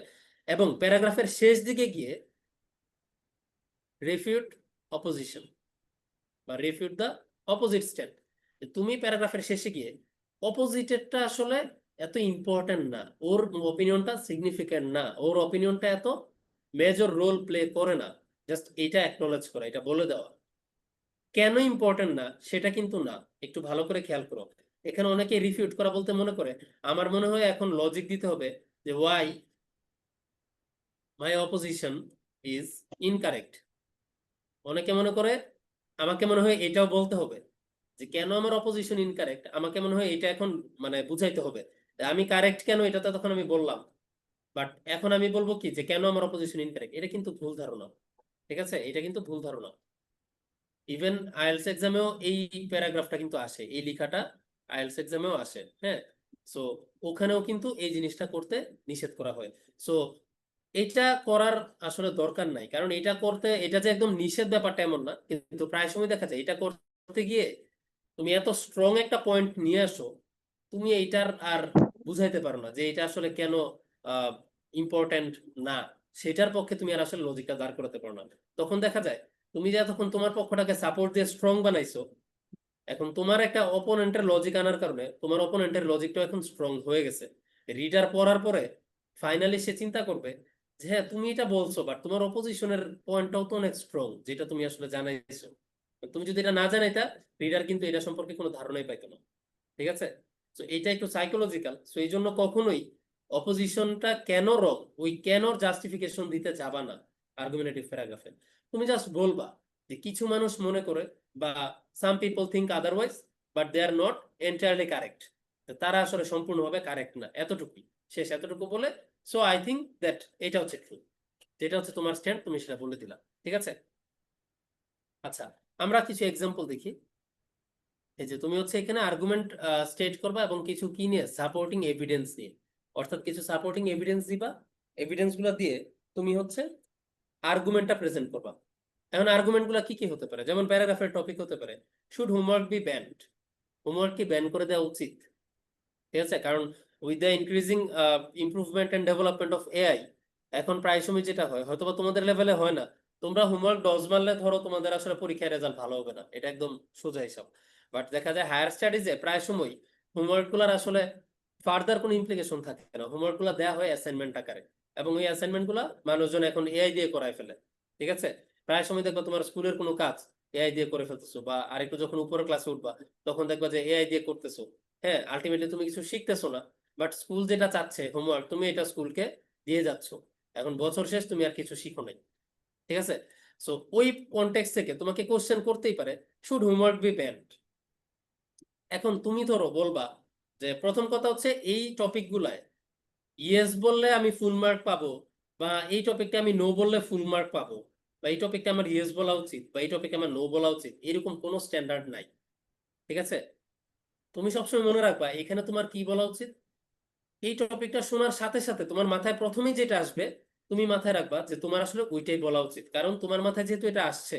এবং প্যারাগ্রাফের শেষ দিকে গিয়ে রিফিউট অপোজিশন বা রিফিউট দ্য অপোজিট স্ট্যান্ড। তুমি প্যারাগ্রাফের শেষে গিয়ে অপোজিটেরটা আসলে এত ইম্পর্টেন্ট না, ওর অপিনিয়নটা সিগনিফিক্যান্ট না, ওর অপিনিয়নটা এত মেজর রোল প্লে করে না, জাস্ট এটা অ্যাকনোলেজ করা, এটা বলে দেওয়া। কেন ইম্পর্টেন্ট না সেটা কিন্তু না, একটু ভালো করে খেয়াল করো। এখানে অনেকে রিফিউট করা বলতে মনে করে, আমার মনে হয় এখন লজিক দিতে হবে যে why my opposition is incorrect. অনেকে মনে করে আমাকে মনে হয় এটাও বলতে হবে যে কেন আমার অপোজিশন ইনকারেক্ট, আমাকে মনে হয় এটা এখন মানে বুঝাইতে হবে আমি কারেক্ট কেন, এটা তো তখন আমি বললাম, বাট এখন আমি বলবো কি যে কেন আমার অপোজিশন ইনকারেক্ট। এটা কিন্তু ভুল ধারণা, ঠিক আছে, এটা কিন্তু ভুল ধারণা। ইভেন আইএলটিএস এক্সামেও এই প্যারাগ্রাফটা কিন্তু আসে, এই লেখাটা আইএলটিএস এক্সামেও আসে, হ্যাঁ। সো ওখানেও কিন্তু এই জিনিসটা করতে নিষেধ করা হয়। সো এটা করার আসলে দরকার নাই, কারণ এটা করতে, এটা যে একদম নিষেধ ব্যাপারটা এমন না, কিন্তু প্রায় সময় দেখা যায় এটা করতে গিয়ে তুমি এত স্ট্রং একটা পয়েন্ট নিয়ে আসো, তুমি এইটার আর বুঝাইতে পারো না যে এটা আসলে কেন ইম্পর্টেন্ট না, সেটার পক্ষে তুমি আর আসলে লজিকটা দাঁড় করাতে পারো না। তখন দেখা যায় তুমি যে তখন তোমার পক্ষটাকে সাপোর্ট দিয়ে স্ট্রং বানাইছো, এখন তোমার একটা অপোনেন্টের লজিক আনার কারণে তোমার অপোনেন্টের লজিকটা এখন স্ট্রং হয়ে গেছে। রিডার পড়ার পরে ফাইনালি সে চিন্তা করবে যে হ্যাঁ তুমি এটা বলছো, বাট তোমার অপোজিশনের পয়েন্টটাও তো অনেক স্ট্রং, যেটা তুমি আসলে জানাইছো। তুমি যদি এটা না জানাইতা, রিডার কিন্তু এটা সম্পর্কে কোনো ধারণাই পাইতো না, ঠিক আছে। তো এটা একটু সাইকোলজিক্যাল। সো এই জন্য কখনোই অপোজিশনটা কেন রং, ওই কেন জাস্টিফিকেশন দিতে যাবা না আর্গুমেন্টেটিভ প্যারাগ্রাফে। তুমি জাস্ট বলবা যে কিছু মানুষ মনে করে, বা some people think otherwise, but they are not entirely correct, তারা আসলে সম্পূর্ণভাবে কারেক্ট না, এতটুকুই শেষ, এতটুকু বলে সো আই থিঙ্ক দ্যাট এটা হচ্ছে ট্রু, যেটা হচ্ছে তোমার স্ট্যান্ড, তুমি সেটা বলে দিলা, ঠিক আছে। আচ্ছা, আমরা কিছু এক্সাম্পল দেখি। এই যে তুমি হচ্ছে এখানে আর্গুমেন্ট স্টেট করবা এবং কিছু কি নিয়ে, সাপোর্টিং এভিডেন্স নিয়ে, অর্থাৎ কিছু সাপোর্টিং এভিডেন্স দিবা, এভিডেন্স গুলো দিয়ে তুমি হচ্ছে আর্গুমেন্টটা প্রেজেন্ট করবা। এখন আর্গুমেন্ট গুলো কি কি হতে পারে, যেমন প্যারাগ্রাফের টপিক হতে পারে should homework be banned, homework কি ব্যান করে দেওয়া উচিত, ঠিক আছে। কারণ with the increasing improvement and development of AI, এখন প্রায় সময় যেটা হয়, হয়তোবা তোমাদের লেভেলে হয় না, তোমরা হোমওয়ার্ক 10 মারলে ধরো তোমাদের আসলে পরীক্ষায় রেজাল্ট ভালো হবে না, এটা একদম সোজা হিসাব। বাট দেখা যায় হায়ার স্টাডিজে প্রায় সময় হোমওয়ার্ক গুলার আসলে ফার্দার কোনো ইমপ্লিকেশন থাকে না, হোমওয়ার্ক গুলা দেওয়া হয় অ্যাসাইনমেন্ট আকারে, এবং ওই অ্যাসাইনমেন্ট গুলা মানুষজন এখন এআই দিয়ে করায় ফেলে, ঠিক আছে। প্রায় সময় দেখবা তোমার স্কুলের কোনো কাজ এআই দিয়ে করে ফেলতেছো, বা আরেকটু যখন উপরের ক্লাসে উঠবা তখন দেখবা যে এআই দিয়ে করতেছো। হ্যাঁ, আলটিমেটলি তুমি কিছু শিখতেছো না, বাট স্কুল যেটা চাচ্ছে হোমওয়ার্ক, তুমি এটা স্কুলকে দিয়ে যাচ্ছ, এখন বছর শেষ তুমি আর কিছু শিখো নাই, ঠিক আছে। সো ওই কনটেক্সট থেকে তোমাকে কোশ্চেন করতেই পারে শুড হোমওয়ার্ক বি ব্যান্ড। এখন তুমি ধরো বলবা যে প্রথম কথা হচ্ছে এই টপিক গুলায় ইয়েস বললে আমি ফুল মার্ক পাবো, বা এই টপিকটা আমি নো বললে ফুল মার্ক পাবো, বা এই টপিকটা আমার ইয়েস বলা উচিত, বা এই টপিকে আমার নো বলা উচিত, এরকম কোনো স্ট্যান্ডার্ড নাই, ঠিক আছে। তুমি সবসময় মনে রাখবা এখানে তোমার কি বলা উচিত, এই টপিকটা শোনার সাথে সাথে তোমার মাথায় প্রথমেই যেটা আসবে তুমি মাথায় রাখবা যে তোমার আসলে ওইটাই বলা উচিত, কারণ তোমার মাথায় যেহেতু এটা আসছে,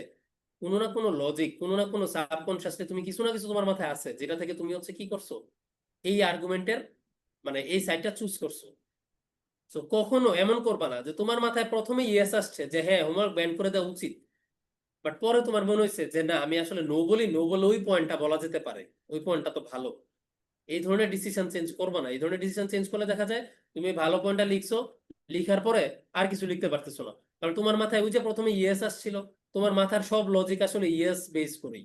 কোনো না কোনো লজিক, কোনো না কোনো সাবকনশাসলি তুমি কিছু না কিছু তোমার মাথায় আছে, যেটা থেকে তুমি হচ্ছে কি করছো, এই আর্গুমেন্টের মানে এই সাইডটা চুজ করছো। তো কখনো এমন করবা না যে তোমার মাথায় প্রথমে ইয়েস আসছে যে হ্যাঁ হোমওয়ার্ক ব্যান করে দেওয়া উচিত, বাট পরে তোমার মনে হয়েছে যে না আমি আসলে নো বলি, নো বলে ওই পয়েন্টটা বলা যেতে পারে, ওই পয়েন্টটা তো ভালো। এই ধরনের ডিসিশন চেঞ্জ করবা না, এই ধরনের ডিসিশন চেঞ্জ করলে দেখা যায় তুমি ভালো পয়েন্টটা লিখছো, লিখার পরে আর কিছু লিখতে পারতেছো না, কারণ তোমার মাথায় ওই যে প্রথমে ইয়েস আসছিল, তোমার মাথার সব লজিক আসলে ইয়েস বেস করেই,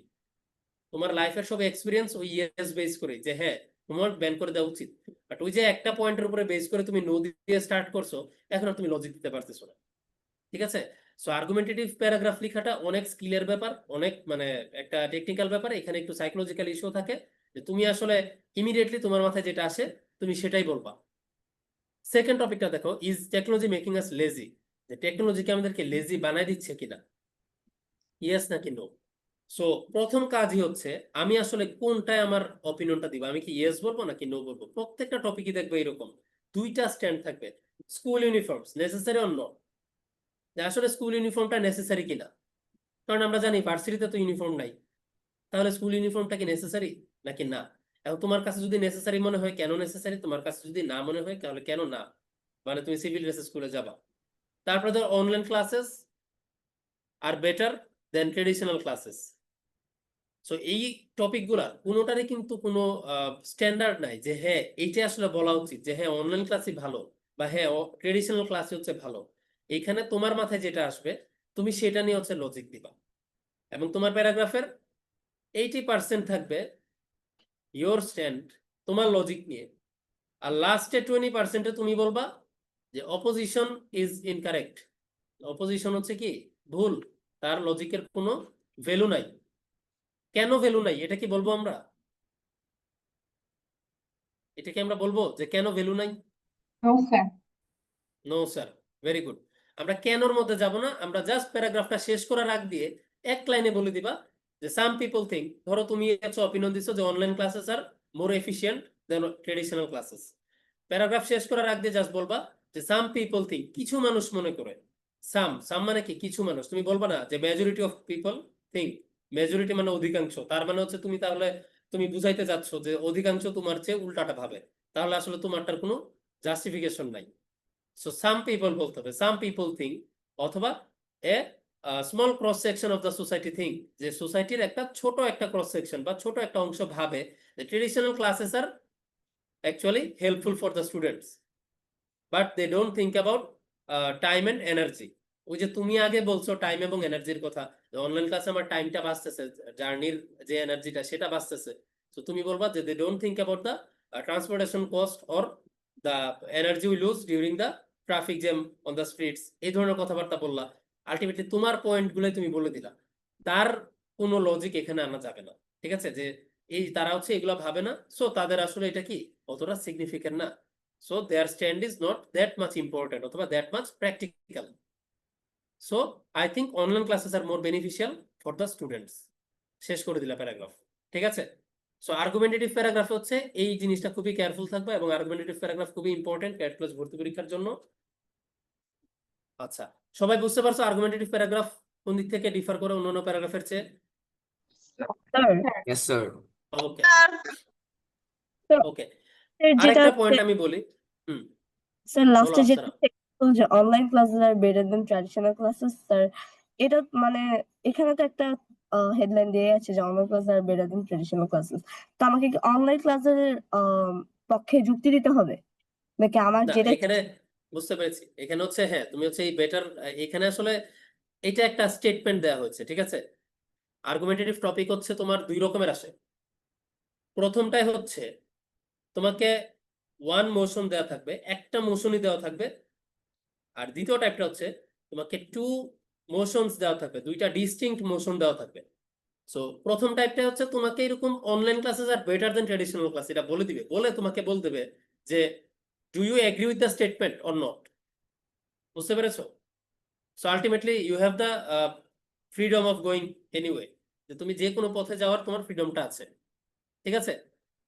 তোমার লাইফের সব এক্সপিরিয়েন্স ওই ইয়েস বেস করে যে হ্যাঁ হোমওয়ার্ক ব্যান করে দেওয়া উচিত, বাট ওই যে একটা পয়েন্টের উপরে বেস করে তুমি নো দিয়ে স্টার্ট করছো, এখন আর তুমি লজিক দিতে পারতেছো না, ঠিক আছে। সো আর্গুমেন্টেটিভ প্যারাগ্রাফ লেখাটা অনেক স্কিলের ব্যাপার, অনেক মানে একটা টেকনিক্যাল ব্যাপার, এখানে একটু সাইকোলজিক্যাল ইস্যু থাকে, যে তুমি আসলে ইমিডিয়েটলি তোমার মাথায় যেটা আসে তুমি সেটাই বলবা। সেকেন্ড টপিকটা দেখো, is technology making us lazy, যে টেকনোলজিকে আমাদেরকে লেজি বানায় দিচ্ছে কিনা, ইয়েস নাকি নো। সো প্রথম কাজই হচ্ছে আমি আসলে কোনটায় আমার অপিনিয়নটা দিব, আমি কি ইয়েস বলবো নাকি নো বলবো। প্রত্যেকটা টপিকই দেখবে এরকম দুইটা স্ট্যান্ড থাকবে, school uniforms necessary or not, যে আসলে স্কুল ইউনিফর্মটা নেসেসারি কিনা, কারণ আমরা জানি ভার্সিটিতে তো ইউনিফর্ম নাই, তাহলে স্কুল ইউনিফর্মটা কি নেসেসারি, নাকি না? এখন তোমার কাছে যদি নেসেসারি মনে হয় কেন নেসেসারি, তোমার কাছে যদি না মনে হয় তাহলে কেন না, মানে তুমি সিভিল ড্রেস স্কুলে যাবা। তারপরে ধর online classes are better than traditional classes. So এই টপিকগুলা কোনোটারই কিন্তু কোনো স্ট্যান্ডার্ড নাই যে হ্যাঁ এইটা আসলে বলা উচিত যে হ্যাঁ অনলাইন ক্লাসই ভালো বা হ্যাঁ ট্রেডিশনাল ক্লাসই হচ্ছে ভালো। এইখানে তোমার মাথায় যেটা আসবে তুমি সেটা নিয়ে হচ্ছে লজিক দিবা, এবং তোমার প্যারাগ্রাফের 80% থাকবে ইয়োর স্ট্যান্ড, তোমার লজিক নিয়ে। আর লাস্টে 20%-এ তুমি বলবা যে অপোজিশন ইজ ইনকারেক্ট, অপোজিশন হচ্ছে কি ভুল, তার লজিকের কোনো ভ্যালু নাই। কেন ভ্যালু নাই এটা কি বলবো আমরা? এটা কি আমরা বলবো যে কেন ভ্যালু নাই?
No, sir.
No sir, very good. আমরা কেনর মধ্যে যাব না, আমরা জাস্ট প্যারাগ্রাফটা শেষ করার আগ দিয়ে এক লাইনে বলে দিবা যে সাম পিপল থিঙ্ক, ধরো তুমি একটা অপিনিয়ন দিছো যে অনলাইন ক্লাসেস আর মোর এফিশিয়েন্ট দেন ট্রেডিশনাল ক্লাসেস। প্যারাগ্রাফ শেষ করার আগ দিয়ে জাস্ট বলবা যে সাম পিপল থিঙ্ক, কিছু মানুষ মনে করে। সাম মানে কি কিছু মানুষ, তুমি বলবা না যে majority of people think, majority মানে অধিকাংশ, তার মানে হচ্ছে তুমি তাহলে তুমি বুঝাইতে যাচ্ছ যে অধিকাংশ তোমার চেয়ে উল্টাটা ভাবে, তাহলে আসলে তোমারটার কোনো জাস্টিফিকেশন নাই। সো সাম পিপল বলতে হবে, সাম পিপল থিঙ্ক, অথবা a small cross section of the society think, যে সোসাইটির একটা ছোট একটা ক্রস সেকশন বা ছোট একটা অংশ ভাবে যে traditional classes are actually helpful for the students, but they don't think about time and energy. ওই যে তুমি আগে বলছো টাইম এবং এনার্জির কথা, অনলাইন ক্লাসে আমার টাইমটা বাঁচতেছে, জার্নির যে এনার্জিটা সেটা বাঁচতেছে। তো তুমি বলবা যে they don't think about the transportation cost or the energy we lose during the traffic jam on the streets, এই ধরনের কথাবার্তা বললা। আলটিমেটলি তোমার পয়েন্ট গুলোই তুমি বলে দিলা, তার কোনো লজিক এখানে আনা যাবে না। ঠিক আছে, যে এই তারা হচ্ছে এগুলো ভাবে না, সো তাদের আসলে এটা কি অতটা সিগনিফিকেন্ট না, so their stand is not that much important অথবা that much practical, so I think online classes are more beneficial for the students। শেষ করে দিলা প্যারাগ্রাফ, ঠিক আছে। সো আর্গুমেন্টেটিভ প্যারাগ্রাফ হচ্ছে এই জিনিসটা খুবই কেয়ারফুল থাকবে, এবং আর্গুমেন্টেটিভ প্যারাগ্রাফ খুবই ইম্পর্টেন্ট ক্যাট প্লাস ভর্তি পরীক্ষার জন্য। আচ্ছা, সবাই বুঝতে পারছো আর্গুমেন্টেটিভ প্যারাগ্রাফ কোন দিক থেকে ডিফার করে অন্যান্য প্যারাগ্রাফের চেয়ে?
Sir.
Yes, sir.
ওকে
Sir,
ওকে,
যেটা
আরেকটা পয়েন্ট আমি বলি। হুম,
স্যার
বলো
লাস্টে যেটা
আফসারা।
যে online classes are better than traditional classes, sir এটা মানে এখানে তো একটা হেডলাইন দিয়ে আছে যে online class are better than traditional classes. তো আমাকে কি অনলাইন ক্লাসের পক্ষে যুক্তি দিতে হবে, নাকি আমার
না
যেটা
এখানে বুঝতে পেরেছি, এখানে হচ্ছে হ্যাঁ তুমি হচ্ছে এই বেটার, এখানে আসলে এটা একটা স্টেটমেন্ট দেওয়া হয়েছে, ঠিক আছে। আর্গুমেন্টেটিভ টপিক হচ্ছে তোমার দুই রকমের আসে। প্রথমটাই হচ্ছে তোমাকে ওয়ান মোশন দেওয়া থাকবে, একটা মোশনই দেওয়া থাকবে। আর দ্বিতীয় টাইপটা হচ্ছে তোমাকে টু মোশনস দেওয়া থাকবে, দুইটা ডিস্টিংক্ট মোশন দেওয়া থাকবে। সো প্রথম টাইপটা হচ্ছে তোমাকে এরকম online classes are better than traditional class এটা বলে দিবে, বলে তোমাকে বলতে দেবে যে do you agree with the statement or not. বুঝতে পেরেছো? So ultimately you have the freedom of going anyway, যে তুমি যে কোনো পথে যাওয়ার তোমার ফ্রিডমটা আছে, ঠিক আছে।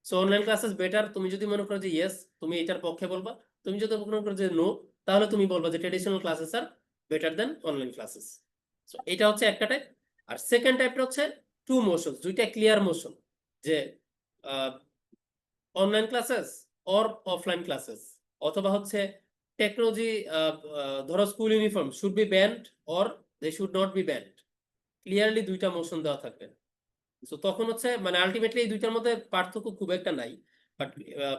সো অনলাইন ক্লাসেস বেটার, তুমি যদি মনে করো যে ইয়েস তুমি এটার পক্ষে বলবা, তুমি যদি মনে করো যে নো তাহলে তুমি বলবা যে traditional classes are better than online classes. So এটা হচ্ছে একটা টাইপ। আর সেকেন্ড টাইপটা হচ্ছে টু মোশন, দুইটা ক্লিয়ার মোশন, যে online classes or offline classes, অথবা হচ্ছে টেকনোলজি, ধরো school uniform should be banned or they should not be banned, clearly দুইটা মোশন দেওয়া থাকবে। তো তখন হচ্ছে মানে আলটিমেটলি এই দুইটার মধ্যে পার্থক্য খুব একটা নাই, বাট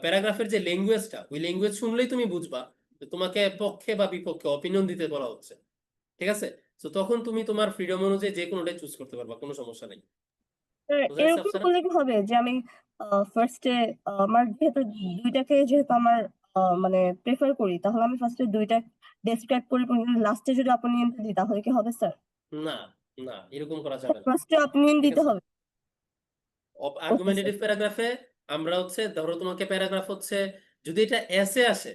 প্যারাগ্রাফের যে ল্যাঙ্গুয়েজটা ওই ল্যাঙ্গুয়েজ শুনলেই তুমি বুঝবা যে তোমাকে পক্ষে বা বিপক্ষে অপিনিয়ন দিতে বলা হচ্ছে, ঠিক আছে। তো তখন তুমি তোমার ফ্রিডম অনুযায়ী যে কোনোটাই চুজ করতে পারবা, কোনো সমস্যা নেই। বুঝা গেছে
এরকম
আফসারা?
করলে কি হবে যে আমি ফার্স্টে আমার যেহেতু দুইটাকে যেহেতু আমার মানে প্রেফার করি, তাহলে আমি ফার্স্টে দুইটা ডেসক্রাইব করি, লাস্টে যদি অপিনিয়ন দিই তাহলে কি হবে স্যার?
না না, এরকম করা যাবে না,
ফার্স্টে অপিনিয়ন
ঠিক
দিতে
আছে।
হবে। Okay sir.
আর্গুমেন্টেটিভ প্যারাগ্রাফে আমরা হচ্ছে ধরো তোমাকে প্যারাগ্রাফ হচ্ছে যদি এটা এসে আসে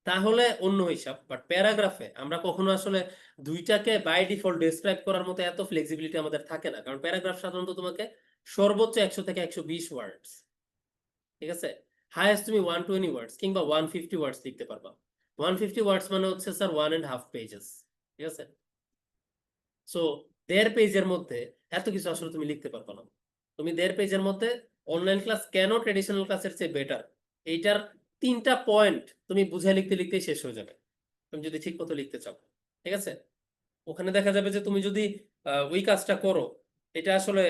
তাহলে অন্য হিসাব, বাট প্যারাগ্রাফে আমরা কখনো আসলে দুইটাকে বাই ডিফল্ট ডেসক্রাইব করার মতো এত ফ্লেক্সিবিলিটি আমাদের থাকে না, কারণ প্যারাগ্রাফ সাধারণত তোমাকে সর্বোচ্চ 100 থেকে 120 ওয়ার্ডস, ঠিক আছে। হাইয়েস্ট তুমি 120 ওয়ার্ডস কিংবা 150 ওয়ার্ডস লিখতে পারবা। 150 ওয়ার্ডস মানে হচ্ছে স্যার 1.5 পেজেস, ঠিক আছে। সো 1.5 পেজের মধ্যে এত কিছু আসলে তুমি লিখতে পারবা না। তুমি 1.5 পেজের মধ্যে অনলাইন ক্লাস কেন ট্রেডিশনাল ক্লাসের চেয়ে বেটার, এইটার 3টা পয়েন্ট তুমি বুঝে লিখতে লিখতেই শেষ হয়ে যাবে, তুমি যদি ঠিক মতো লিখতে চাও। ঠিক আছে, ওখানে দেখা যাবে যে তুমি যদি ওই কাজটা করো, এটা আসলে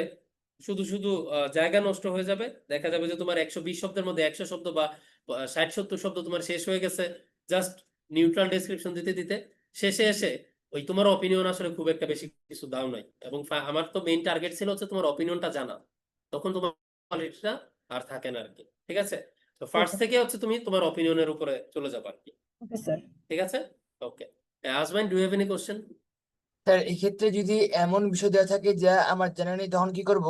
শুধু শুধু জায়গা নষ্ট হয়ে যাবে। দেখা যাবে যে তোমার 120 শব্দের মধ্যে 100 শব্দ বা 60-70 শব্দ তোমার শেষ হয়ে গেছে জাস্ট নিউট্রাল ডেসক্রিপশন দিতে দিতে। শেষে এসে ওই তোমার অপিনিয়ন আসলে খুব একটা বেশি কিছু দাও নাই, এবং আমার তো মেইন টার্গেট ছিল হচ্ছে তোমার অপিনিয়নটা জানা, তখন তোমার কোয়ালিটিটা আর থাকে না আর কি। ঠিক আছে, তো ফার্স্ট থেকে হচ্ছে তুমি তোমার অপিনিয়নের উপরে চলে যাবে আর কি।
Okay sir.
ঠিক আছে, okay. Azmain, do you have any question?
Sir এক্ষেত্রে যদি এমন বিষয় দেওয়া থাকে যা আমার জানা নেই তখন কি করব?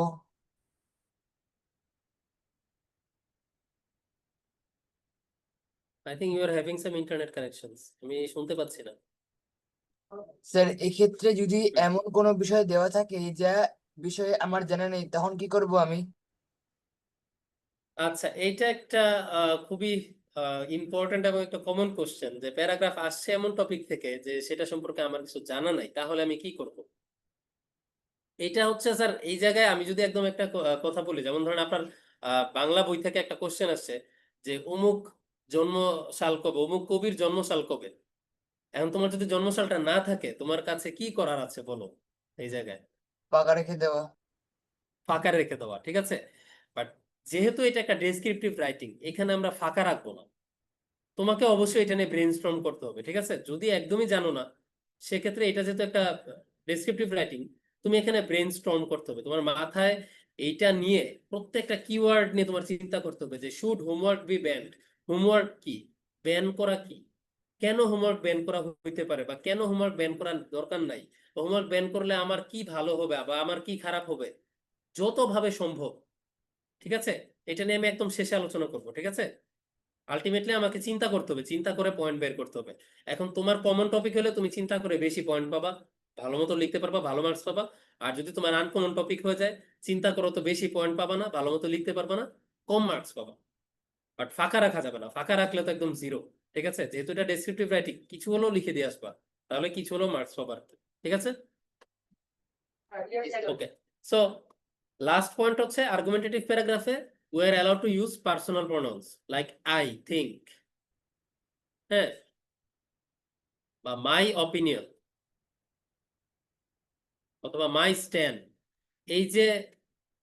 I think you are having some internet connections, আমি শুনতে পাচ্ছি না।
স্যার এক্ষেত্রে যদি
হুম।
এমন কোনো বিষয় দেওয়া থাকে যা বিষয়ে আমার জানা নেই তখন কি করব আমি?
আচ্ছা, এইটা একটা খুবই ইম্পর্টেন্ট এবং একটা কমন কোশ্চেন, যে প্যারাগ্রাফ আসছে এমন টপিক থেকে যে সেটা সম্পর্কে আমার কিছু জানা নাই, তাহলে আমি কি করব? এটা হচ্ছে স্যার, এই জায়গায় আমি যদি একদম একটা কথা বলি, যেমন ধরেন আপনার বাংলা বই থেকে একটা কোশ্চেন আসছে যে অমুক জন্ম সাল কবে, অমুক কবির জন্মসাল কবে। এখন তোমার যদি জন্মসালটা না থাকে, তোমার কাছে কি করার আছে বলো? এই জায়গায়
ফাঁকা রেখে দেওয়া।
ফাঁকা রেখে দেওয়া, ঠিক আছে। বাট যেহেতু এটা একটা ডেসক্রিপটিভ রাইটিং, এখানে আমরা ফাঁকা রাখবো না, তোমাকে অবশ্যই এটা নিয়ে ব্রেনস্টর্ম করতে হবে। ঠিক আছে, যদি একদমই জানো না, সেক্ষেত্রে এটা যেহেতু একটা ডেসক্রিপটিভ রাইটিং, তুমি এখানে ব্রেনস্টর্ম করতে হবে, তোমার মাথায় এইটা নিয়ে প্রত্যেকটা কিওয়ার্ড নিয়ে তোমার চিন্তা করতে হবে যে should homework be banned, homework কি, ব্যান করা কি, কেন হোমওয়ার্ক ব্যান করা হইতে পারে, বা কেন হোমওয়ার্ক ব্যান করার দরকার নাই, হোমওয়ার্ক ব্যান করলে আমার কি ভালো হবে বা আমার কি খারাপ হবে, যতভাবে সম্ভব। ঠিক আছে, এটা নিয়ে আমি একদম শেষে আলোচনা করবো। ঠিক আছে, আলটিমেটলি আমাকে চিন্তা করতে হবে, চিন্তা করে পয়েন্ট বের করতে হবে। এখন তোমার কমন টপিক হলে তুমি চিন্তা করে বেশি পয়েন্ট পাবা, ভালো মতো লিখতে পারবা, ভালো মার্কস পাবা। আর যদি তোমার আনকমন টপিক হয়ে যায়, চিন্তা করো তো বেশি পয়েন্ট পাবা না, ভালো মতো লিখতে পারবা না, কম মার্কস পাবা। বাট ফাঁকা রাখা যাবে না, ফাঁকা রাখলে তো একদম জিরো। ঠিক আছে, যেহেতু এটা ডেসক্রিপটিভ রাইটিং, কিছু হলেও লিখে দিয়ে আসবা, তাহলে কিছু হলেও মার্কস পাবা আর কি। ঠিক আছে, ওকে। সো লাস্ট পয়েন্ট হচ্ছে argumentative প্যারাগ্রাফে we are allowed to use personal pronouns like I think, হ্যাঁ, বা মাই অপিনিয়ন অথবা মাই স্ট্যান্ড। এই যে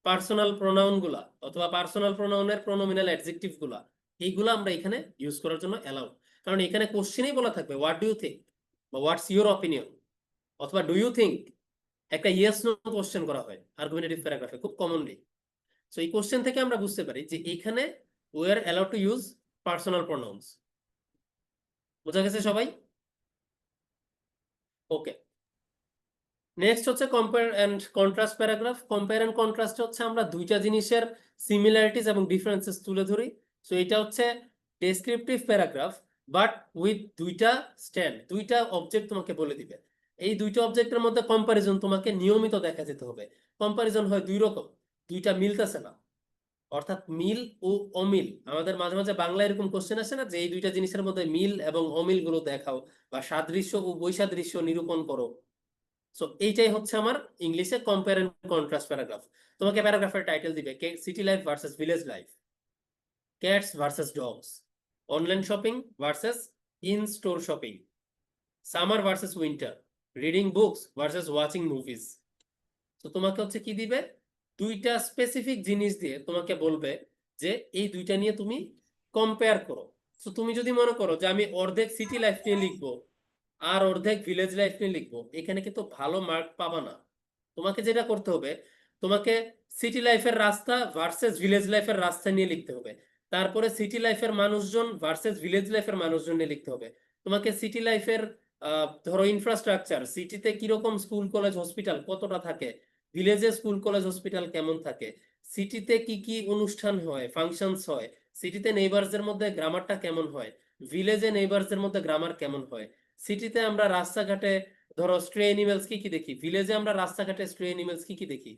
পার্সোনাল প্রোনাউন গুলা অথবা পার্সোনাল প্রোনাউনের প্রোনোমিনাল অ্যাডজেক্টিভ গুলা, এইগুলো আমরা এখানে ইউজ করার জন্য অ্যালাউড। কারণ এখানে কোশ্চেনেই বলা থাকবে হোয়াট ডু ইউ থিঙ্ক বা হোয়াটস ইউর অপিনিয়ন, অথবা ডু ইউ থিঙ্ক, একটা ইয়েস নো কোশ্চেন করা হয় আর্গুমেন্টেটিভ প্যারাগ্রাফে খুব কমনলি। সো এই কোশ্চেন থেকে আমরা বুঝতে পারি যে এখানে we are allowed to use personal pronouns। বোঝা গেছে সবাই? ওকে, নেক্সট হচ্ছে compare and contrast paragraph. Compare and contrast হচ্ছে আমরা দুইটা জিনিসের সিমিলারিটিস এবং ডিফারেন্সেস তুলে ধরি। সো এটা হচ্ছে ডেসক্রিপটিভ প্যারাগ্রাফ, বাট উইথ দুইটা স্ট্যান্ড, দুইটা অবজেক্ট তোমাকে বলে দিবে। এই দুইটা অবজেক্টের মধ্যে কম্পারিজন তোমাকে নিয়মিত দেখা যেতে হবে। কম্পারিজন হয় দুই রকম, দুইটা মিলতেছে না, অর্থাৎ মিল ও অমিল। আমাদের মাঝে মাঝে বাংলা এরকম কোশ্চেন আসে না যে এই দুইটা জিনিসের মধ্যে মিল এবং অমিল গুলো দেখাও, বা সাদৃশ্য ও বৈসাদৃশ্য নিরূপণ করো। সো এইটাই হচ্ছে আমার ইংলিশে কম্পেয়ার এন্ড কন্ট্রাস্ট প্যারাগ্রাফ। তোমাকে প্যারাগ্রাফের টাইটেল দিবে city life versus village life, cats versus dogs, online shopping versus in store shopping, summer versus winter, reading books versus watching movies. তো তোমাকে হচ্ছে কি দিবে, দুইটা স্পেসিফিক জিনিস দিয়ে তোমাকে বলবে যে এই দুইটা নিয়ে তুমি কম্পেয়ার করো। তো তুমি যদি মনে করো যে আমি অর্ধেক সিটি লাইফ নিয়ে লিখবো আর অর্ধেক ভিলেজ লাইফ নিয়ে লিখবো, এখানে কিন্তু ভালো মার্ক পাবা না। তোমাকে যেটা করতে হবে, তোমাকে সিটি লাইফের রাস্তা ভার্সেস ভিলেজ লাইফের রাস্তা নিয়ে লিখতে হবে, তারপরে সিটি লাইফের মানুষজন ভার্সেস ভিলেজ লাইফের মানুষজন নিয়ে লিখতে হবে। তোমাকে সিটি লাইফের ধরো ইনফ্রাস্ট্রাকচার, সিটিতে কিরকম স্কুল কলেজ হসপিটাল কতটা থাকে, ভিলেজে স্কুল কলেজ হসপিটাল কেমন থাকে, সিটিতে কি কি অনুষ্ঠান হয়, ফাংশনস হয়, সিটিতে নেইবারসদের মধ্যে গ্রামারটা কেমন হয়, ভিলেজে নেইবারসদের মধ্যে গ্রামার কেমন হয়, সিটিতে আমরা রাস্তাঘাটে ধরো স্ট্রে অ্যানিমেলস কি কি দেখি, ভিলেজে আমরা রাস্তাঘাটে স্ট্রে অ্যানিমেলস কি কি দেখি।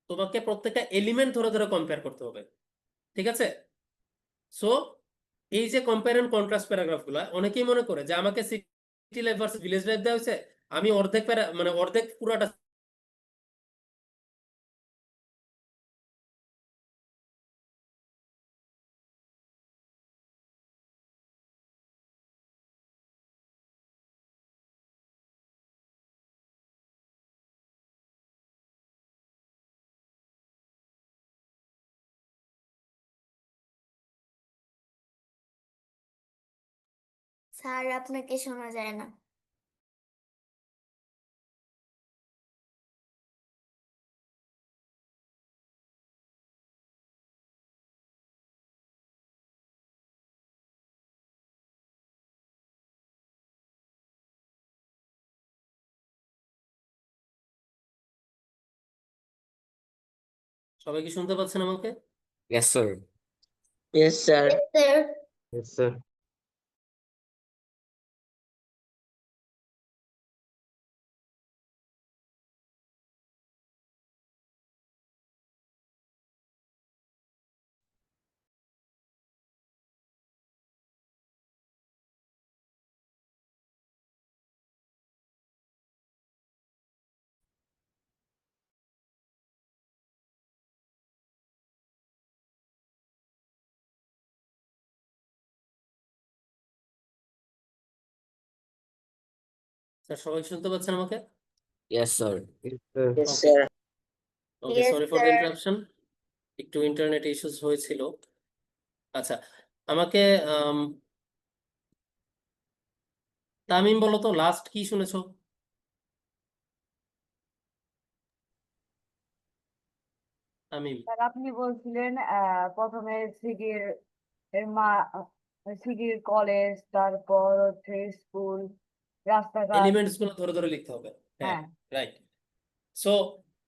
তোমাকে প্রত্যেকটা এলিমেন্ট ধরে ধরে কম্পেয়ার করতে হবে। ঠিক আছে, সো এই যে কম্পেয়ার এন্ড কন্ট্রাস্ট প্যারাগ্রাফ গুলা, অনেকেই মনে করে যে আমাকে city life versus village life দেওয়া হয়েছে, আমি অর্ধেক মানে অর্ধেক পুরাটা
স্যার আপনাকে শোনা যায় না।
সবাই কি শুনতে পাচ্ছেন আমাকে?
Yes, sir.
Yes, sir.
Sir
Yes, sir.
Sir সবাই কি শুনতে পাচ্ছেন আমাকে?
Yes, sir.
Yes, sir.
Yes,
okay
sir.
Okay,
Yes,
sorry for the
sir.
Interruption, একটু ইন্টারনেট ইস্যুস হয়েছিল। আচ্ছা, আমাকে তামিম বলো তো লাস্ট কি শুনেছো? তামিম,
স্যার আপনি বলছিলেন প্রথমে সিডির এর মা সিডির কলেজ, তারপর হচ্ছে স্কুল, রাস্তাঘাট।
এলিমেন্টস গুলো ধরে ধরে লিখতে হবে। হ্যাঁ,
হ্যাঁ
রাইট। সো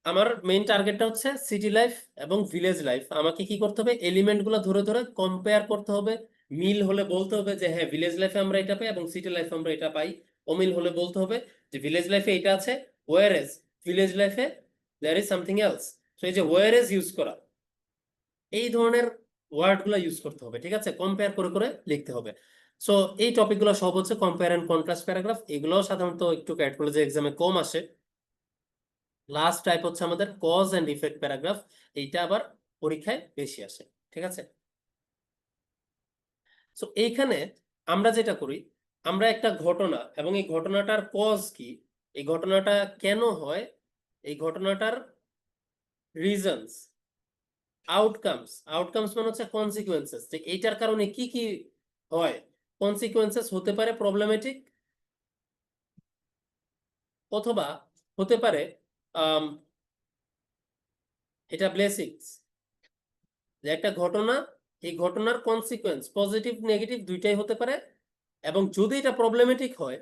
আমার মেইন টার্গেটটা হচ্ছে সিটি লাইফ এবং ভিলেজ লাইফ। আমাকে কি করতে হবে? এলিমেন্ট গুলো ধরে ধরে কম্পেয়ার করতে হবে। মিল হলে বলতে হবে যে হ্যাঁ ভিলেজ লাইফে আমরা এটা পাই এবং সিটি লাইফে আমরা এটা পাই। অমিল হলে বলতে হবে যে ভিলেজ লাইফে এটা আছে, ওয়ারএজ ভিলেজ লাইফে there is something else. So এই যে ওয়ারএজ ইউজ করা, এই ধরনের ওয়ার্ড গুলো ইউজ করতে হবে, ঠিক আছে? কম্পেয়ার করে করে লিখতে হবে। সো এই টপিক গুলো সব হচ্ছে কম্পেয়ার এন্ড কন্ট্রাস্ট প্যারাগ্রাফ। এগুলো সাধারণত একটু ক্যাট কলেজে এক্সামে কম আসে। লাস্ট টাইপ হচ্ছে আমাদের কজ এন্ড ইফেক্ট প্যারাগ্রাফ, এইটা আবার পরীক্ষায় বেশি আসে, ঠিক আছে? সো এইখানে আমরা যেটা করি, আমরা একটা ঘটনা এবং এই ঘটনাটার কজ কি, এই ঘটনাটা কেন হয়, এই ঘটনাটার রিজনস, আউটকামস, আউটকামস মানে হচ্ছে কনসিকুয়েন্সেস, যে এইটার কারণে কি কি হয়। কনসিকুয়েন্সেস হতে পারে প্রবলেমেটিক, অথবা হতে পারে এটা ব্লেসিংস। যে একটা ঘটনা, এই ঘটনার কনসিকুয়েন্স পজিটিভ নেগেটিভ দুইটাই হতে পারে, এবং যদি এটা প্রবলেমেটিক হয়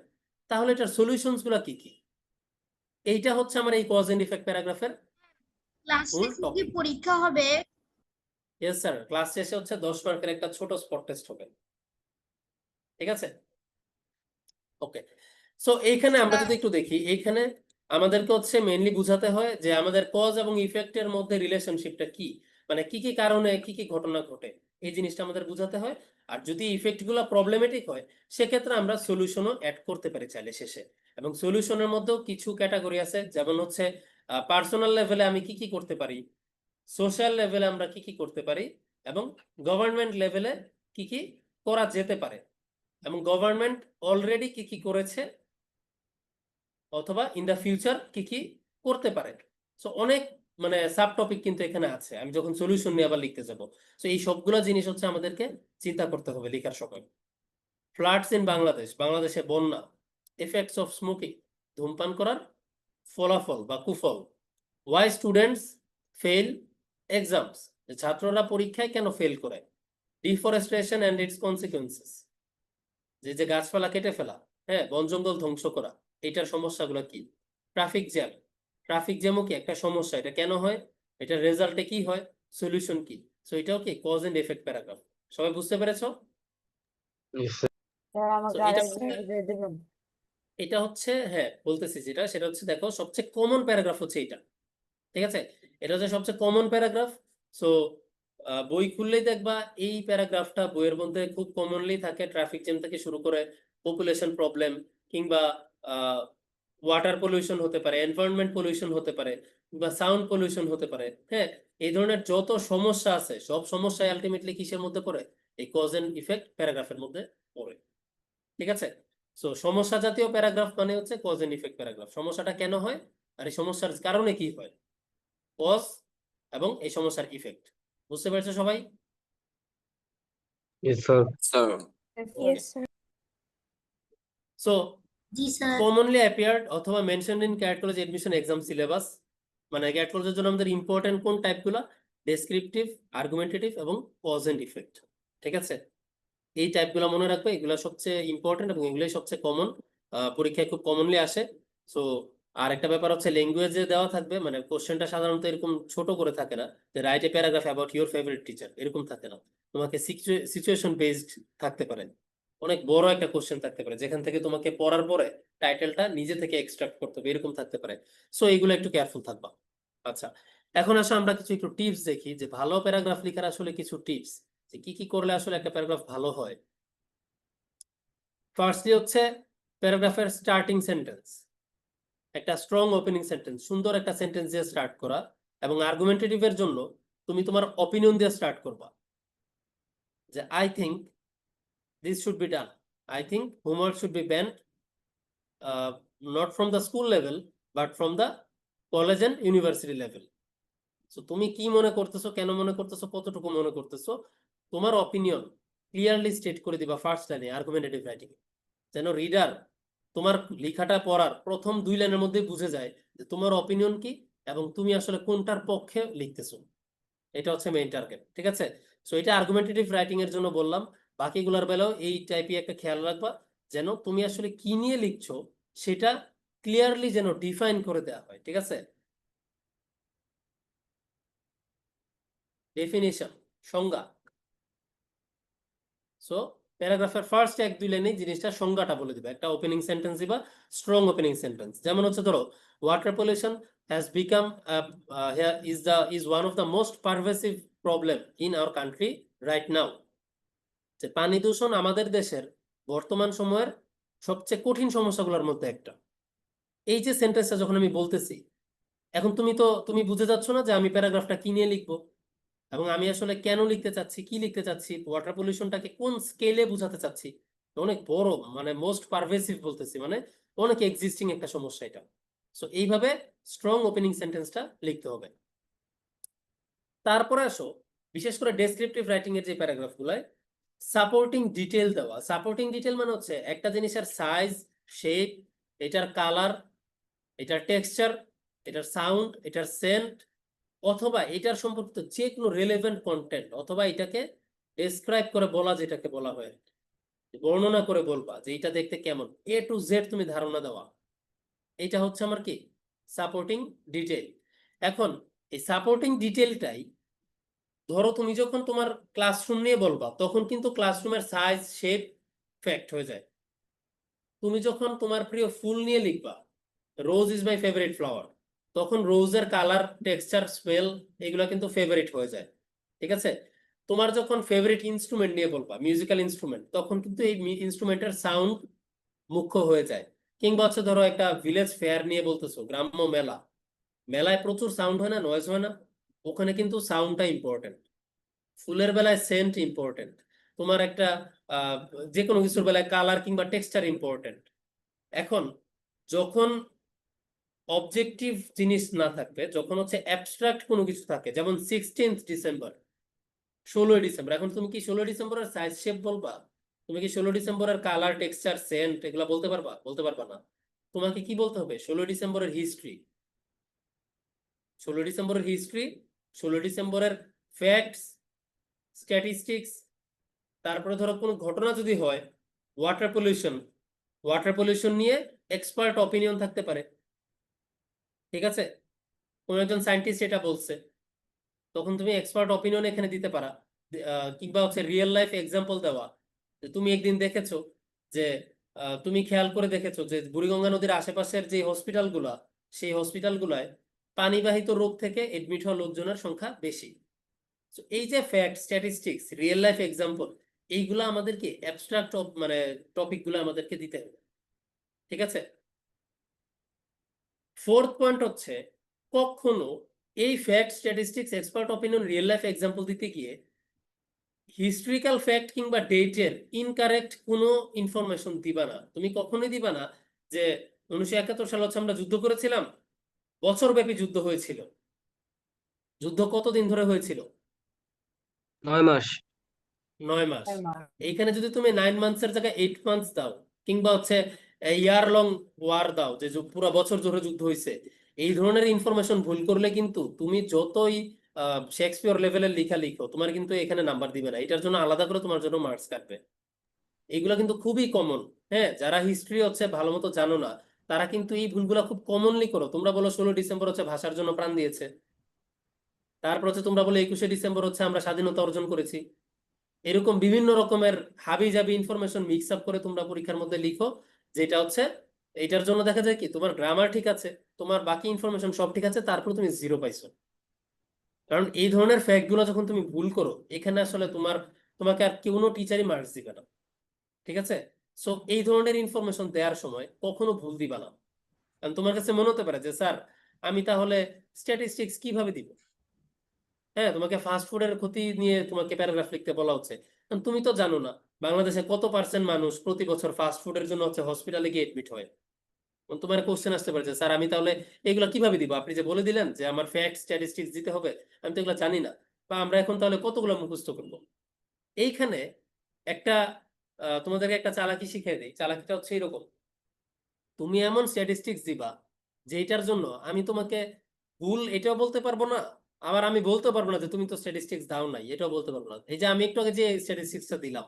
তাহলে এটার সলিউশনস গুলো কি কি। এইটা হচ্ছে আমার এই কজ এন্ড ইফেক্ট প্যারাগ্রাফের
ক্লাস
মূল
শেষে কি
টপিক।
পরীক্ষা হবে?
ইয়েস স্যার, ক্লাস শেষে হচ্ছে 10 মার্কের একটা ছোট স্পট টেস্ট হবে, ঠিক আছে? ওকে, সো এইখানে আমরা যদি একটু দেখি, এইখানে আমাদেরকে হচ্ছে মেইনলি বুঝাতে হয় যে আমাদের কজ এবং ইফেক্টের মধ্যে রিলেশনশিপটা কি, মানে কি কি কারণে কি কি ঘটনা ঘটে, এই জিনিসটা আমাদের বুঝাতে হয়। আর যদি ইফেক্ট গুলো প্রবলেমেটিক হয় সেক্ষেত্রে আমরা সলিউশনও অ্যাড করতে পারি চাইলে শেষে। এবং সলিউশনের মধ্যেও কিছু ক্যাটাগরি আছে, যেমন হচ্ছে পার্সোনাল লেভেলে আমি কি কি করতে পারি, সোশ্যাল লেভেলে আমরা কি কি করতে পারি, এবং গভর্নমেন্ট লেভেলে কি কি করা যেতে পারে, এবং গভর্নমেন্ট অলরেডি কি কি করেছে অথবা ইন দা ফিউচার কি কি করতে পারে। সো অনেক মানে সাব টপিক কিন্তু এখানে আছে, আমি যখন সলিউশন নিয়ে আবার লিখতে যাব। সো এই সবগুলো জিনিস হচ্ছে আমাদেরকে চিন্তা করতে হবে লেখার সময়। ফ্লাডস ইন বাংলাদেশ, বাংলাদেশে বন্যা, এফেক্টস অফ স্মোকিং, ধূমপান করার ফলাফল বা কুফল, ওয়াই স্টুডেন্টস ফেল এক্সামস, ছাত্ররা পরীক্ষায় কেন ফেল করে, ডিফরেস্টেশন অ্যান্ড ইটস কনসিকুয়েন্সেস, যে যে গাছপালা কেটে ফেলা, হ্যাঁ বন জঙ্গল ধ্বংস করা, এটার সমস্যাগুলো কি, ট্রাফিক জ্যাম, ট্রাফিক জ্যামও কি একটা সমস্যা, এটা কেন হয়, এটার রেজাল্টে কি হয়, সলিউশন কি। সো এটাও কি কজ এন্ড এফেক্ট প্যারাগ্রাফ। সবাই বুঝতে পেরেছো?
Yes, sir.
স্যার
সো
আমাকে
এটা
আরেকবার
হচ্ছে,
বুঝিয়ে দেবেন?
এটা হচ্ছে হ্যাঁ বলতেছি যেটা, সেটা হচ্ছে দেখো সবচেয়ে কমন প্যারাগ্রাফ হচ্ছে এটা, ঠিক আছে? এটা হচ্ছে সবচেয়ে কমন প্যারাগ্রাফ। সো বই খুললেই দেখবা এই প্যারাগ্রাফটা বইয়ের মধ্যে খুব কমনলি থাকে। ট্রাফিক জ্যাম থেকে শুরু করে পপুলেশন প্রবলেম, কিংবা ওয়াটার পলিউশন হতে পারে, এনভায়রনমেন্ট পলিউশন হতে পারে, কিংবা সাউন্ড পলিউশন হতে পারে। হ্যাঁ, এই ধরনের যত সমস্যা আছে সব সমস্যা আলটিমেটলি কিসের মধ্যে পড়ে, এই কজ এন্ড ইফেক্ট প্যারাগ্রাফের মধ্যে পড়ে, ঠিক আছে? সো সমস্যা জাতীয় প্যারাগ্রাফ মানে হচ্ছে কজ এন্ড ইফেক্ট প্যারাগ্রাফ। সমস্যাটা কেন হয় আর এই সমস্যার কারণে কি হয়, কজ এবং এই সমস্যার ইফেক্ট। বুঝতে পেরেছো সবাই?
Yes, sir.
Sir.
Yes, sir.
So
জি স্যার
commonly appeared অথবা mentioned in CAT college admission exam syllabus, মানে CAT কলেজের জন্য আমাদের ইম্পর্টেন্ট কোন টাইপগুলো? ডেসক্রিপটিভ, আর্গুমেন্টেটিভ এবং কজ এন্ড ইফেক্ট। ঠিক আছে, এই টাইপগুলো মনে রাখবে, এগুলো সবচেয়ে ইম্পর্টেন্ট এবং এগুলোই সবচেয়ে কমন, পরীক্ষায় খুব কমনলি আসে। সো আর একটা ব্যাপার হচ্ছে ল্যাঙ্গুয়েজে দেওয়া থাকবে, মানে কোশ্চেনটা সাধারণত এরকম ছোট করে থাকে না যে write a paragraph about your favourite teacher, এরকম থাকে না। তোমাকে সিচুয়েশন বেসড থাকতে পারে, অনেক বড় একটা কোশ্চেন থাকতে পারে যেখান থেকে তোমাকে পড়ার পরে টাইটেলটা নিজে থেকে এক্সট্রাক্ট করতে হবে, এরকম থাকতে পারে। সো এইগুলো একটু কেয়ারফুল থাকবা। আচ্ছা, এখন আসলে আমরা কিছু একটু টিপস দেখি যে ভালো প্যারাগ্রাফ লেখার আসলে কিছু টিপস, যে কি কি করলে আসলে একটা প্যারাগ্রাফ ভালো হয়। ফার্স্টলি হচ্ছে প্যারাগ্রাফের স্টার্টিং সেন্টেন্স, একটা স্ট্রং ওপেনিং সেন্টেন্স, সুন্দর একটা সেন্টেন্স দিয়ে স্টার্ট করা, এবং আর্গুমেন্টেটিভের জন্য তুমি তোমার অপিনিয়ন দিয়ে স্টার্ট করবা, যে I think this should be done. I think homework should be banned, not from the school level, but from the college and university level. So তুমি কি মনে করতেছো, কেন মনে করতেছো, কতটুকু মনে করতেছো, তোমার অপিনিয়ন ক্লিয়ারলি স্টেট করে দিবা ফার্স্ট লাইনে আর্গুমেন্টেটিভ রাইটিং, যেন রিডার তোমার লেখাটা পড়ার প্রথম 2 লাইনের মধ্যে বুঝে যায় যে তোমার অপিনিয়ন কি এবং তুমি আসলে কোনটার পক্ষে লিখতেছো। এটা হচ্ছে মেইন টার্গেট। ঠিক আছে, সো এটা আর্গুমেন্টেটিভ রাইটিং এর জন্য বললাম। বাকিগুলোর বেলাও এই টাইপই একটা খেয়াল রাখবা, যেন তুমি আসলে কি নিয়ে লিখছো সেটা ক্লিয়ারলি যেন ডিফাইন করে দেওয়া হয়। ঠিক আছে, ডেফিনিশন, সংজ্ঞা। সো প্যারাগ্রাফের ফার্স্ট 1-2 লাইনে জিনিসটা সংজ্ঞাটা বলে দিবা, একটা ওপেনিং সেন্টেন্স দিবা, স্ট্রং ওপেনিং সেন্টেন্স। যেমন হচ্ছে ধরো, water pollution has become is one of the most pervasive problem in our country right now. যে পানি দূষণ আমাদের দেশের বর্তমান সময়ের সবচেয়ে কঠিন সমস্যাগুলোর মধ্যে একটা। এই যে সেন্টেন্সটা যখন আমি বলতেছি, এখন তুমি বুঝে যাচ্ছ না যে আমি প্যারাগ্রাফটা কি নিয়ে লিখবো, এবং আমি আসলে কেন লিখতে চাচ্ছি, কি লিখতে চাচ্ছি, ওয়াটার পলিউশনটাকে কোন স্কেলে বোঝাতে চাচ্ছি। অনেক বড়, মানে মোস্ট পারভেসিভ বলতেছি, মানে অনেক এক্সিস্টিং একটা সমস্যা এটা। সো এইভাবে স্ট্রং ওপেনিং সেন্টেন্সটা লিখতে হবে। তারপরে আসো বিশেষ করে ডেসক্রিপটিভ রাইটিং এর যে প্যারাগ্রাফগুলো, সাপোর্টিং ডিটেল দেওয়া। সাপোর্টিং ডিটেল মানে হচ্ছে একটা জিনিসের সাইজ, শেপ, এটার কালার, এটার টেক্সচার, এটার সাউন্ড, এটার সেন্ট, অথবা এটার সম্পর্কিত যে কোনো রেলেভেন্ট কন্টেন্ট, অথবা এটাকে ডেসক্রাইব করে বলা, যেটাকে বলা হয় বর্ণনা করে বলবা যে এটা দেখতে কেমন, A to Z তুমি ধারণা দেওয়া, এটা হচ্ছে আমার কি সাপোর্টিং ডিটেল। এখন এই সাপোর্টিং ডিটেলটাই ধরো তুমি যখন তোমার ক্লাসরুম নিয়ে বলবা, তখন কিন্তু ক্লাসরুমের সাইজ, শেপ ফ্যাক্ট হয়ে যায়। তুমি যখন তোমার প্রিয় ফুল নিয়ে লিখবা, rose is my favourite flower, তখন রোজের কালার, টেক্সচার, স্মেল এগুলো কিন্তু ফেভারিট হয়ে যায়। ঠিক আছে, তোমার যখন ফেভারিট ইনস্ট্রুমেন্ট নিয়ে বলবা, মিউজিক্যাল ইনস্ট্রুমেন্ট, তখন কিন্তু এই ইনস্ট্রুমেন্টের সাউন্ড মুখ্য হয়ে যায়। কিংবা হচ্ছে ধরো একটা ভিলেজ ফেয়ার নিয়ে বলতেছো, গ্রাম্য মেলা, মেলায় প্রচুর সাউন্ড হয় না, নয়েজ হয় না, ওখানে কিন্তু সাউন্ডটা ইম্পর্টেন্ট। ফুলের বেলায় সেন্ট ইম্পর্টেন্ট, তোমার একটা যে কোনো কিছুর বেলায় কালার কিংবা টেক্সচার ইম্পর্টেন্ট। এখন যখন অবজেক্টিভ জিনিস না থাকবে, যখন হচ্ছে অ্যাবস্ট্রাক্ট কোনো কিছু থাকে, যেমন 16th ডিসেম্বর, 16ই ডিসেম্বর, এখন তুমি কি 16 ডিসেম্বরের সাইজ শেপ বলবা? তুমি কি 16 ডিসেম্বরের কালার, টেক্সচার, সেন্ট এগুলা বলতে পারবা? বলতে পারবা না। তোমাকে কি বলতে হবে? 16 ডিসেম্বরের হিস্ট্রি, 16 ডিসেম্বরের হিস্ট্রি, 16 ডিসেম্বরের ফ্যাক্টস, স্ট্যাটিস্টিক্স। তারপরে ধরো কোনো ঘটনা যদি হয়, ওয়াটার পলিউশন নিয়ে এক্সপার্ট অপিনিয়ন থাকতে পারে। ঠিক আছে, কোন একজন সায়েন্টিস্ট এটা বলছে, তখন তুমি এক্সপার্ট অপিনিয়ন এখানে দিতে পারা। কিংবা হচ্ছে রিয়েল লাইফ এক্সাম্পল দেওয়া, যে তুমি একদিন দেখেছো যে তুমি খেয়াল করে দেখেছো যে বুড়িগঙ্গা নদীর আশেপাশের যে হসপিটালগুলা, সেই হসপিটালগুলায় পানিবাহিত রোগ থেকে এডমিট হওয়া লোকজনের সংখ্যা বেশি। এই যে fact, statistics, real life example, এইগুলা আমাদেরকে অ্যাবস্ট্রাক্ট মানে টপিকগুলো আমাদেরকে দিতে হবে। ঠিক আছে, ফোর্থ পয়েন্ট হচ্ছে কখনো এই fact, statistics, expert opinion, real life example দিতে গিয়ে হিস্ট্রিক্যাল ফ্যাক্ট কিংবা ডেটের ইনকারেক্ট কোনো ইনফরমেশন দিবা না। তুমি কখনোই দিবা না যে 1971 সালে হচ্ছে আমরা যুদ্ধ করেছিলাম, বছরব্যাপী যুদ্ধ হয়েছিল। যুদ্ধ কতদিন ধরে হয়েছিল?
9 মাস।
9 মাস। এইখানে যদি তুমি 9 মান্থসের জায়গায় 8 মান্থস দাও, কিংবা হচ্ছে ইয়ার লং ওয়ার দাও, যে পুরো বছর ধরে যুদ্ধ হয়েছে, এই ধরনের ইনফরমেশন ভুল করলে কিন্তু তুমি যতই শেক্সপিয়র লেভেলের লেখা লিখো, তোমার কিন্তু এখানে নাম্বার দিবে না, এটার জন্য আলাদা করে তোমার জন্য মার্কস কাটবে। এইগুলা কিন্তু খুবই কমন। হ্যাঁ, যারা হিস্ট্রি হচ্ছে ভালো মতো জানো না, তারা কিন্তু এই ভুলগুলা খুব কমনলি করো। তোমরা বলো 16 ডিসেম্বর হচ্ছে ভাষার জন্য প্রাণ দিয়েছে, তারপর হচ্ছে তোমরা বলো 21শে ডিসেম্বর হচ্ছে আমরা স্বাধীনতা অর্জন করেছি। এরকম বিভিন্ন রকমের হাবি জাবি ইনফরমেশন মিক্স আপ করে তোমরা পরীক্ষার মধ্যে লিখো, যেটা হচ্ছে এটার জন্য দেখা যায় কি তোমার গ্রামার ঠিক আছে, তোমার বাকি ইনফরমেশন সব ঠিক আছে, তারপর তুমি 0 পাইছো। কারণ এই ধরনের ফ্যাক্ট গুলো যখন তুমি ভুল করো, এখানে আসলে তোমাকে আর কোনো টিচারই মার্কস দিবে না। ঠিক আছে? সো এই ধরনের ইনফরমেশন দেওয়ার সময় কখনো ভুল দিবা না। কারণ তোমার কাছে মনে হতে পারে যে স্যার আমি তাহলে স্ট্যাটিস্টিক্স কিভাবে দিব। হ্যাঁ, তোমাকে ফাস্ট ফুডের ক্ষতি নিয়ে তোমাকে প্যারাগ্রাফ লিখতে বলা হচ্ছে, কারণ তুমি তো জানো না বাংলাদেশে কত পার্সেন্ট মানুষ প্রতি বছর ফাস্ট ফুডের জন্য হচ্ছে হসপিটালে গিয়ে এডমিট হয়। তোমার কোশ্চেন আসতে পারে যে স্যার আমি তাহলে এগুলো কিভাবে দিব, আপনি যে বলে দিলেন যে আমার ফ্যাক্ট স্ট্যাটিস্টিক্স দিতে হবে, আমি তো এগুলো জানি না, বা আমরা এখন তাহলে কতগুলো মুখস্থ করবো। এইখানে একটা তোমাদেরকে একটা চালাকি শিখিয়ে দিই। চালাকিটা হচ্ছে এরকম, তুমি এমন স্ট্যাটিস্টিক্স দিবা যেটার জন্য আমি তোমাকে ভুল এটাও বলতে পারবো না, আবার আমি বলতে পারবো না যে তুমি তো স্ট্যাটিস্টিক্স দাও নাই, এটাও বলতে পারবো না। এই যে আমি একটু আগে যে স্ট্যাটিস্টিক্সটা দিলাম,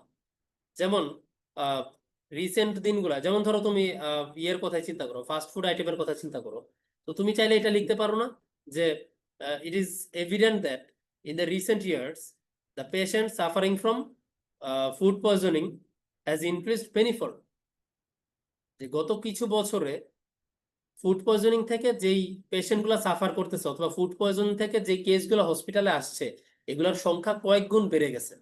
যেমন রিসেন্ট দিনগুলা, যেমন ধরো তুমি ইয়ের কথাই চিন্তা করো, ফাস্ট ফুড আইটেমের কথা চিন্তা করো, তো তুমি চাইলে এটা লিখতে পারো না যে it is evident that in the recent years the patient suffering from food poisoning has increased manifold. যে গত কিছু বছরে ফুড পয়জনিং থেকে যেই পেশেন্ট গুলা সাফার করতেছে, অথবা ফুড পয়জনিং থেকে যে কেসগুলো হসপিটালে আসছে, এগুলোর সংখ্যা কয়েক গুণ বেড়ে গেছে।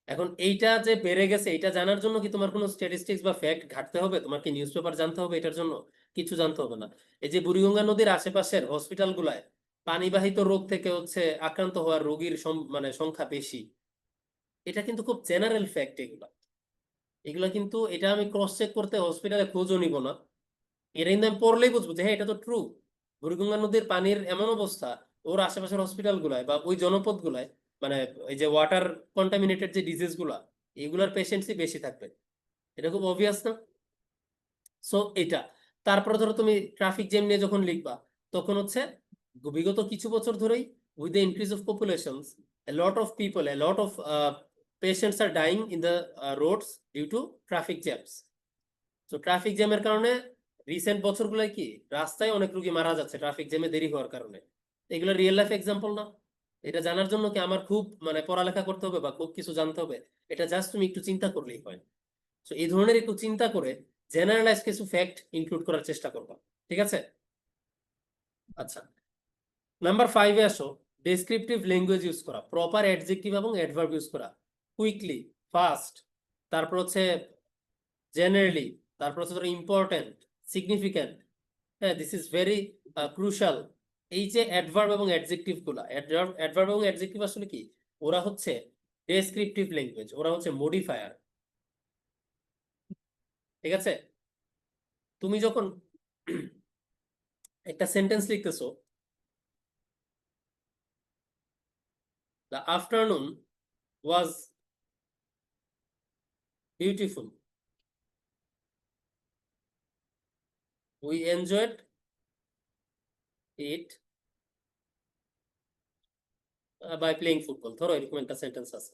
এখন এইটা যে বেড়ে গেছে, এটা জানার জন্য কি তোমার কোনো স্ট্যাটিস্টিক্স বা ফ্যাক্ট ঘাটতে হবে? তোমার কি নিউজ পেপার জানতে হবে এটার জন্য? কিছু জানতে হবে না। এই যে বুড়িগঙ্গা নদীর আশেপাশের হসপিটাল গুলায় পানিবাহিত রোগ থেকে হচ্ছে আক্রান্ত হওয়ার রোগীর মানে সংখ্যা বেশি, এটা কিন্তু খুব জেনারেল ফ্যাক্ট। এগুলা কিন্তু এটা আমি ক্রস চেক করতে হসপিটালে খোঁজও নিব না, এটা কিন্তু আমি পড়লেই বুঝবো যে হ্যাঁ এটা তো ট্রু। বুড়িগঙ্গা নদীর পানির এমন অবস্থা, ওর আশেপাশের হসপিটাল গুলায় বা ওই জনপদ গুলায়, মানে এই যে ওয়াটার কন্টামিনেটেড যে ডিজিজ গুলা, এগুলার পেশেন্টসই বেশি থাকবে। এটা খুব অবভিয়াস না? সো এটা, তারপরে ধরো তুমি ট্রাফিক জ্যাম নিয়ে যখন লিখবা, তখন হচ্ছে বিগত কিছু বছর ধরেই with the increase of population a lot of people, a lot of patients are dying in the roads due to traffic jams. তো ট্রাফিক জ্যামের কারণে রিসেন্ট বছরগুলোয় কি রাস্তায় অনেক রোগী মারা যাচ্ছে ট্রাফিক জ্যামে দেরি হওয়ার কারণে। এগুলো রিয়েল লাইফ এক্সাম্পল না? এটা জানার জন্য কি আমার খুব মানে পড়ালেখা করতে হবে বা খুব কিছু জানতে হবে? এটা জাস্ট তুমি একটু চিন্তা করলেই হয়। তো এই ধরনের একটু চিন্তা করে জেনারেলাইজ কিছু ফ্যাক্ট ইনক্লুড করার চেষ্টা করবা। ঠিক আছে? আচ্ছা, নাম্বার 5-এ আসো। ডেসক্রিপটিভ ল্যাঙ্গুয়েজ ইউজ করা, প্রপার অ্যাডজেক্টিভ এবং অ্যাডভার্ব ইউজ করা, কুইকলি, ফাস্ট, তারপর হচ্ছে জেনারেলি, তারপর হচ্ছে ধরো ইম্পর্টেন্ট, সিগনিফিক্যান্ট। হ্যাঁ, দিস ইজ ভেরি ক্রুশাল। এই যে অ্যাডভার্ব এবং অ্যাডজেক্টিভ গুলা, অ্যাডভার্ব এবং অ্যাডজেক্টিভ আসলে কি? ওরা হচ্ছে ডেসক্রিপটিভ ল্যাঙ্গুয়েজ, ওরা হচ্ছে মডিফায়ার। ঠিক আছে? তুমি যখন একটা sentence লিখতেছো, the afternoon was beautiful, we enjoyed it by playing football, ধরো এরকম একটা সেন্টেন্স আছে।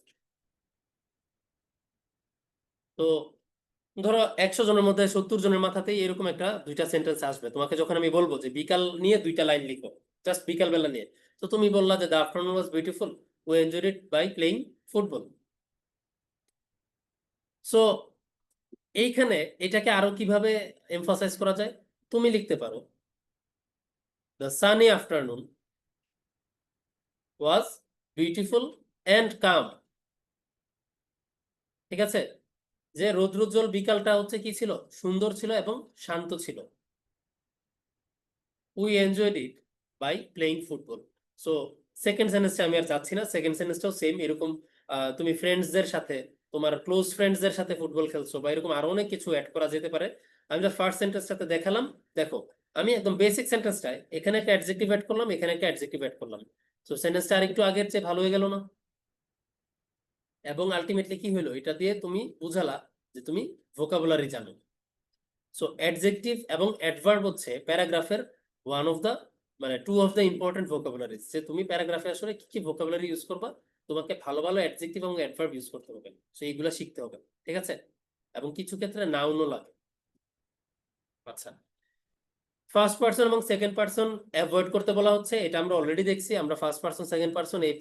তো ধরো 100 জনের মধ্যে 70 জনের মাথাতেই এরকম একটা দুইটা সেন্টেন্স আসবে। তোমাকে যখন আমি বলবো যে বিকাল নিয়ে দুইটা লাইন লিখো, জাস্ট বিকাল বেলা নিয়ে, তো তুমি বললা যে the afternoon was beautiful, we enjoyed it by playing football. So এইখানে এটাকে আরো কিভাবে এমফাসাইজ করা যায়? তুমি লিখতে পারো the sunny afternoon was beautiful and calm. ঠিক আছে? যে রৌদ্রোজ্জ্বল বিকালটা হচ্ছে কি ছিল? সুন্দর ছিল এবং শান্ত ছিল। We enjoyed it by playing football. So second সেন্টেন্সটা আমি আর যাচ্ছি না, সেকেন্ড সেন্টেন্সটাও সেম এরকম। তুমি ফ্রেন্ডসদের সাথে, তোমার ক্লোজ ফ্রেন্ডসদের সাথে ফুটবল খেলছো, বা এরকম আরো অনেক কিছু অ্যাড করা যেতে পারে। আমি যা ফার্স্ট সেন্টেন্সটাতে দেখালাম, দেখো আমি একদম বেসিক সেন্টেন্সটায় এখানে একটা অ্যাডজেক্টিভ অ্যাড করলাম, এখানে একটা অ্যাডজেক্টিভ অ্যাড করলাম। সো সেন্টেন্সটা আর একটু আগের চেয়ে ভালো হয়ে গেল না? এবং আলটিমেটলি কি হলো? এটা দিয়ে তুমি বুঝালা যে তুমি ভোকাবুলারি জানো। সো অ্যাডজেক্টিভ এবং অ্যাডভার্ব হচ্ছে প্যারাগ্রাফের ওয়ান অফ দ্য মানে two of the important vocabularies, যে তুমি প্যারাগ্রাফে আসলে কি কি ভোকাবুলারি ইউজ করবা, তোমাকে ভালো ভালো অ্যাডজেক্টিভ এবং অ্যাডভার্ব ইউজ করতে হবে, সো এইগুলো শিখতে হবে, ঠিক আছে? এবং কিছু ক্ষেত্রে নাউনও লাগে। আচ্ছা, ফার্স্ট পারসন এবং সেকেন্ড পারসন অ্যাভয়েড করতে বলা হচ্ছে, এটা আমরা অলরেডি দেখছি। আমরা ফার্স্ট পারসন সেকেন্ড পারসন এই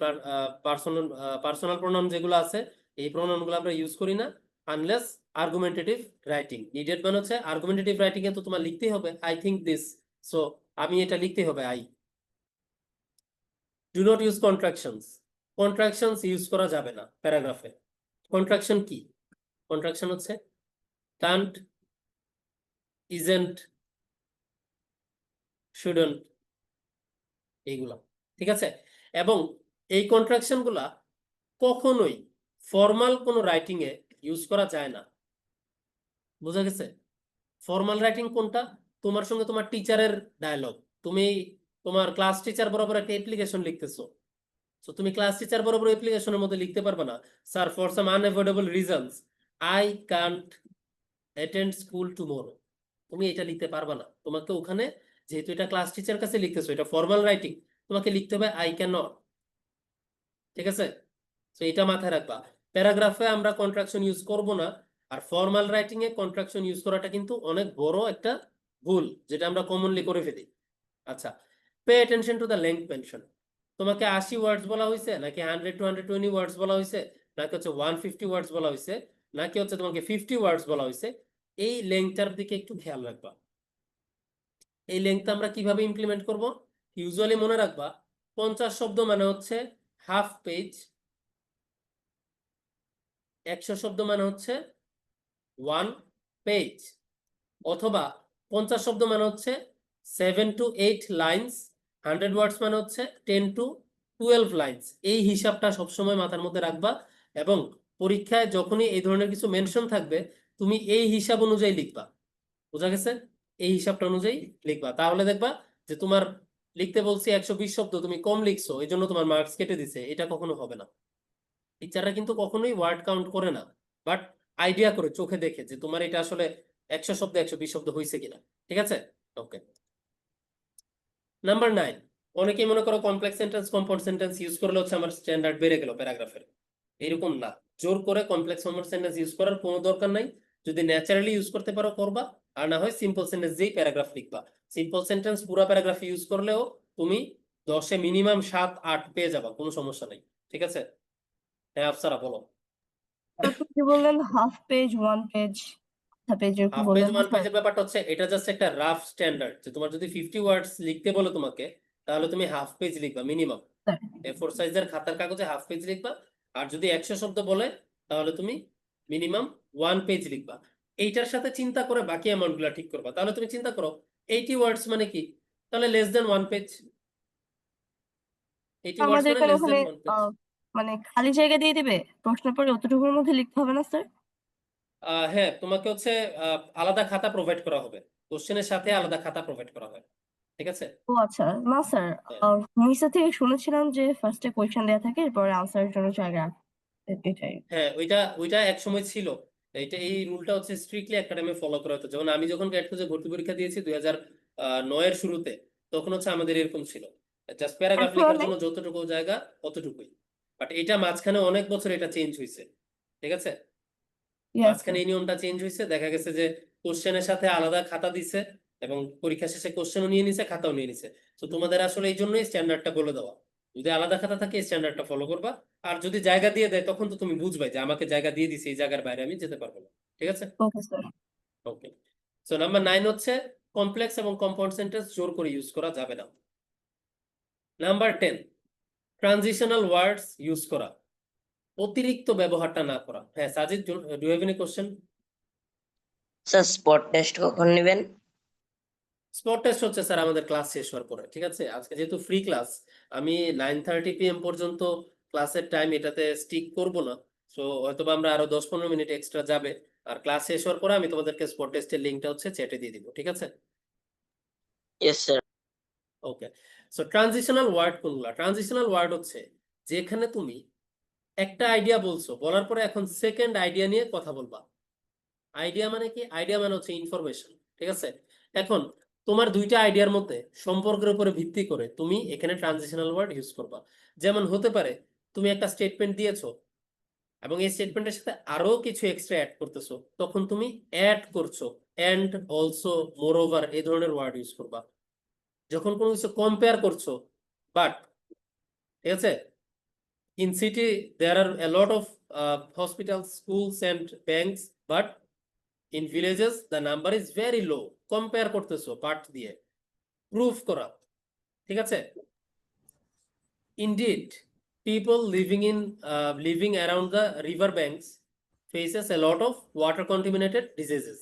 পার্সোনাল প্রোনাউন যেগুলো আছে এই প্রোনাউনগুলো আমরা ইউজ করি না আনলেস আর্গুমেন্টেটিভ রাইটিং নিডেড, মানে হচ্ছে আর্গুমেন্টেটিভ রাইটিং এ তো তোমার লিখতেই হবে আই থিংক দিস, সো আমি এটা লিখতে হবে I. Do not use contractions, contractions use করা যাবে না প্যারাগ্রাফে। কন্ট্রাকশন কি? কন্ট্রাকশন হচ্ছে কান্ট, ইজেন্ট, শুডন্ট, এইগুলা, ঠিক আছে? এবং এই কন্ট্রাকশন গুলা কখনোই ফর্মাল কোনো রাইটিং এ ইউজ করা যায় না, বুঝা গেছে? ফর্মাল রাইটিং কোনটা? তোমার সঙ্গে তোমার টিচারের ডায়ালগ, তুমি তোমার ক্লাস টিচার বরাবর একটা অ্যাপ্লিকেশন লিখতেছো, তো তুমি ক্লাস টিচার বরাবর অ্যাপ্লিকেশনের মধ্যে লিখতে পারবে না sir for some unavoidable reasons I can't attend school tomorrow, তুমি এটা লিখতে পারবে না। তোমাকে ওখানে যেহেতু এটা ক্লাস টিচার কাছে লিখতেছো, এটা ফর্মাল রাইটিং, তোমাকে লিখতে হবে আই ক্যান নট, ঠিক আছে? তো এটা মাথায় রাখবা। প্যারাগ্রাফে আমরা কন্ট্রাকশন ইউজ করব না, আর ফর্মাল রাইটিং এ কন্ট্রাকশন ইউজ করাটা কিন্তু অনেক বড় একটা ভুল, যেটা আমরা কমনলি করে ফেলি। আচ্ছা, pay attention to the length mention. তোমাকে 80 ওয়ার্ডস বলা হয়েছে নাকি 100 to 120 ওয়ার্ডস বলা হয়েছে নাকি হচ্ছে 150 ওয়ার্ডস বলা হয়েছে নাকি হচ্ছে তোমাকে 50 ওয়ার্ডস বলা হয়েছে, এই লেংথটার দিকে একটু খেয়াল রাখবা। এই লেংথ আমরা কিভাবে ইমপ্লিমেন্ট করব? ইউজুয়ালি মনে রাখবা 50 শব্দ মানে হচ্ছে হাফ পেজ, 100 শব্দ মানে হচ্ছে 1 পেজ, অথবা 50 শব্দ মানে হচ্ছে 7 to 8 লাইনস, 100 ওয়ার্ডস মানে হচ্ছে 10 to 12 লাইনস। এই হিসাবটা সবসময় মাথার মধ্যে রাখবা, এবং পরীক্ষায় যখনই এই ধরনের কিছু মেনশন থাকবে তুমি এই হিসাব অনুযায়ী লিখবা, বোঝা গেছে? এই হিসাবটা অনুযায়ী লিখবা, তাহলে দেখবা যে তোমার লিখতে বলছি 120 শব্দ, তুমি কম লিখছো এই জন্য তোমার মার্কস কেটে দিছে, এটা কখনো হবে না। টিচাররা কিন্তু কখনোই ওয়ার্ড কাউন্ট করে না, বাট আইডিয়া করে চোখে দেখে যে তোমার এটা আসলে 100 শব্দ 120 শব্দ হয়েছে কিনা, ঠিক আছে? ওকে, নাম্বার 9, অনেকেই মনে করো complex sentence compound sentence use করলে হচ্ছে আমার স্ট্যান্ডার্ড বেড়ে গেল প্যারাগ্রাফের। এরকম না, জোর করে কমপ্লেক্স কম্পাউন্ড সেন্টেন্স ইউজ করার কোনো দরকার নাই। যদি ন্যাচারালি ইউজ করতে পারো করবা, আর না হয় সিম্পল সেন্টেন্স দিয়েই প্যারাগ্রাফ লিখবা। সিম্পল সেন্টেন্স পুরো প্যারাগ্রাফ ইউজ করলেও তুমি 10-এ মিনিমাম 7-8 পেয়ে যাবা, কোনো সমস্যা নাই, ঠিক আছে? হ্যাঁ আফসারা বলো।
আপনি কি বললেন half page, one page, half page এরকম
হাফ পেজ
বললেন না
ওয়ান
স্যার?
পেজের ব্যাপারটা হচ্ছে এটা জাস্ট একটা রাফ স্ট্যান্ডার্ড, যে তোমার যদি 50 ওয়ার্ডস লিখতে বলো তোমাকে, তাহলে তুমি হাফ পেজ লিখবা মিনিমাম।
স্যার
A4 সাইজের খাতার কাগজে হাফ পেজ লিখবা, আর যদি 100 শব্দ বলে তাহলে তুমি মিনিমাম 1 পেজ লিখবা। এইটার সাথে চিন্তা করে বাকি অ্যামাউন্ট গুলা ঠিক করবা। তাহলে তুমি চিন্তা করো 80 ওয়ার্ডস মানে কি, তাহলে লেস দেন 1 পেজ। 80 ওয়ার্ডস
আমাদের
মানে
এখানে
লেস
ওখানে
দেন 1 পেজ।
মানে খালি জায়গা দিয়ে দিবে, প্রশ্ন পড়ে অতটুকুর মধ্যে লিখতে হবে না স্যার?
হ্যাঁ, তোমাকে হচ্ছে আলাদা খাতা প্রোভাইড করা হবে, কোশ্চেনের সাথে আলাদা খাতা প্রোভাইড করা হয়, ঠিক আছে?
ও আচ্ছা, না স্যার,
হ্যাঁ।
নিচে থেকে শুনেছিলাম যে ফার্স্টে কোয়েশ্চেন দেওয়া থাকে এরপরে আনসারের জন্য জায়গা, এটাই।
হ্যাঁ, ওইটা এক সময় ছিল। এই রুলটা হচ্ছে স্ট্রিক্টলি একাডেমি ফলো করা হতো। যেমন আমি যখন গ্যাট কোর্সে ভর্তি পরীক্ষা দিয়েছি 2009 এর শুরুতে, তখন হচ্ছে আমাদের এরকম ছিল, জাস্ট প্যারাগ্রাফ
এখনো
লেখার
নেই?
জন্য যতটুকু জায়গা অতটুকুই। বাট এটা মাঝখানে অনেক বছর এটা চেঞ্জ হয়েছে, ঠিক আছে?
ইয়েস
মাঝখানে এই নিয়মটা চেঞ্জ হয়েছে, দেখা গেছে যে কোশ্চেনের সাথে আলাদা খাতা দিছে, এবং পরীক্ষা শেষে কোশ্চেনও নিয়ে নিছে, খাতাও নিয়ে নিছে। তো তোমাদের আসলে এই জন্যই স্ট্যান্ডার্ডটা বলে দেওয়া, যদি আলাদা খাতা থাকে স্ট্যান্ডার্ডটা ফলো করবা। আর যদি জায়গা দিয়ে দেয় তখন তো তুমি বুঝবাই যে আমাকে জায়গা দিয়ে দিছে, এই জায়গার বাইরে আমি যেতে পারবো না, ঠিক আছে?
Okay sir.
Okay, so number 9 হচ্ছে কমপ্লেক্স এবং কম্পাউন্ড সেন্টেন্স জোর করে ইউজ করা যাবে না। নাম্বার 10, ট্রানজিশনাল ওয়ার্ডস ইউজ করা, অতিরিক্ত ব্যবহারটা না করা। হ্যাঁ Sajid, do you have any question?
Sir spot test কখন নেবেন?
স্পট টেস্ট হচ্ছে স্যার আমাদের ক্লাস শেষ হওয়ার পরে, ঠিক আছে? আজকে যেহেতু ফ্রি ক্লাস, আমি 9:30 PM পর্যন্ত ক্লাসের টাইম এটাতে স্টিক করব না, সো হয়তোবা আমরা আরো 10-15 মিনিট এক্সট্রা যাবে। আর ক্লাস শেষ হওয়ার পরে আমি তোমাদেরকে স্পট টেস্টের লিঙ্কটা হচ্ছে চ্যাটে দিয়ে দিব, ঠিক আছে?
Yes sir.
Okay, so transitional word কোনগুলা? ট্রানজিশনাল ওয়ার্ড হচ্ছে যেখানে তুমি একটা আইডিয়া বলছো, বলার পরে এখন সেকেন্ড আইডিয়া নিয়ে কথা বলবা। আইডিয়া মানে কি? আইডিয়া মানে হচ্ছে ইনফরমেশন। ঠিক আছে? এখন তোমার দুইটা আইডিয়ার মধ্যে সম্পর্কের উপরে ভিত্তি করে তুমি এখানে ট্রানজিশনাল ওয়ার্ড ইউজ করবা। যেমন হতে পারে তুমি একটা স্টেটমেন্ট দিয়েছো এবং এই স্টেটমেন্টের সাথে আরো কিছু এক্সট্রা অ্যাড করতেছো, তখন তুমি অ্যাড করছো, এন্ড অলসো, মোর ওভার, এই ধরনের ওয়ার্ড ইউজ করবা। যখন কোনো কিছু কম্পেয়ার করছো, বাট, ঠিক আছে, in city there are a lot of hospitals, schools and banks, but in villages the number is very low. Compare করতেছো পার্ট দিয়ে, প্রুফ করা, ঠিক আছে? Indeed, people living around the river banks faces a lot of water contaminated diseases.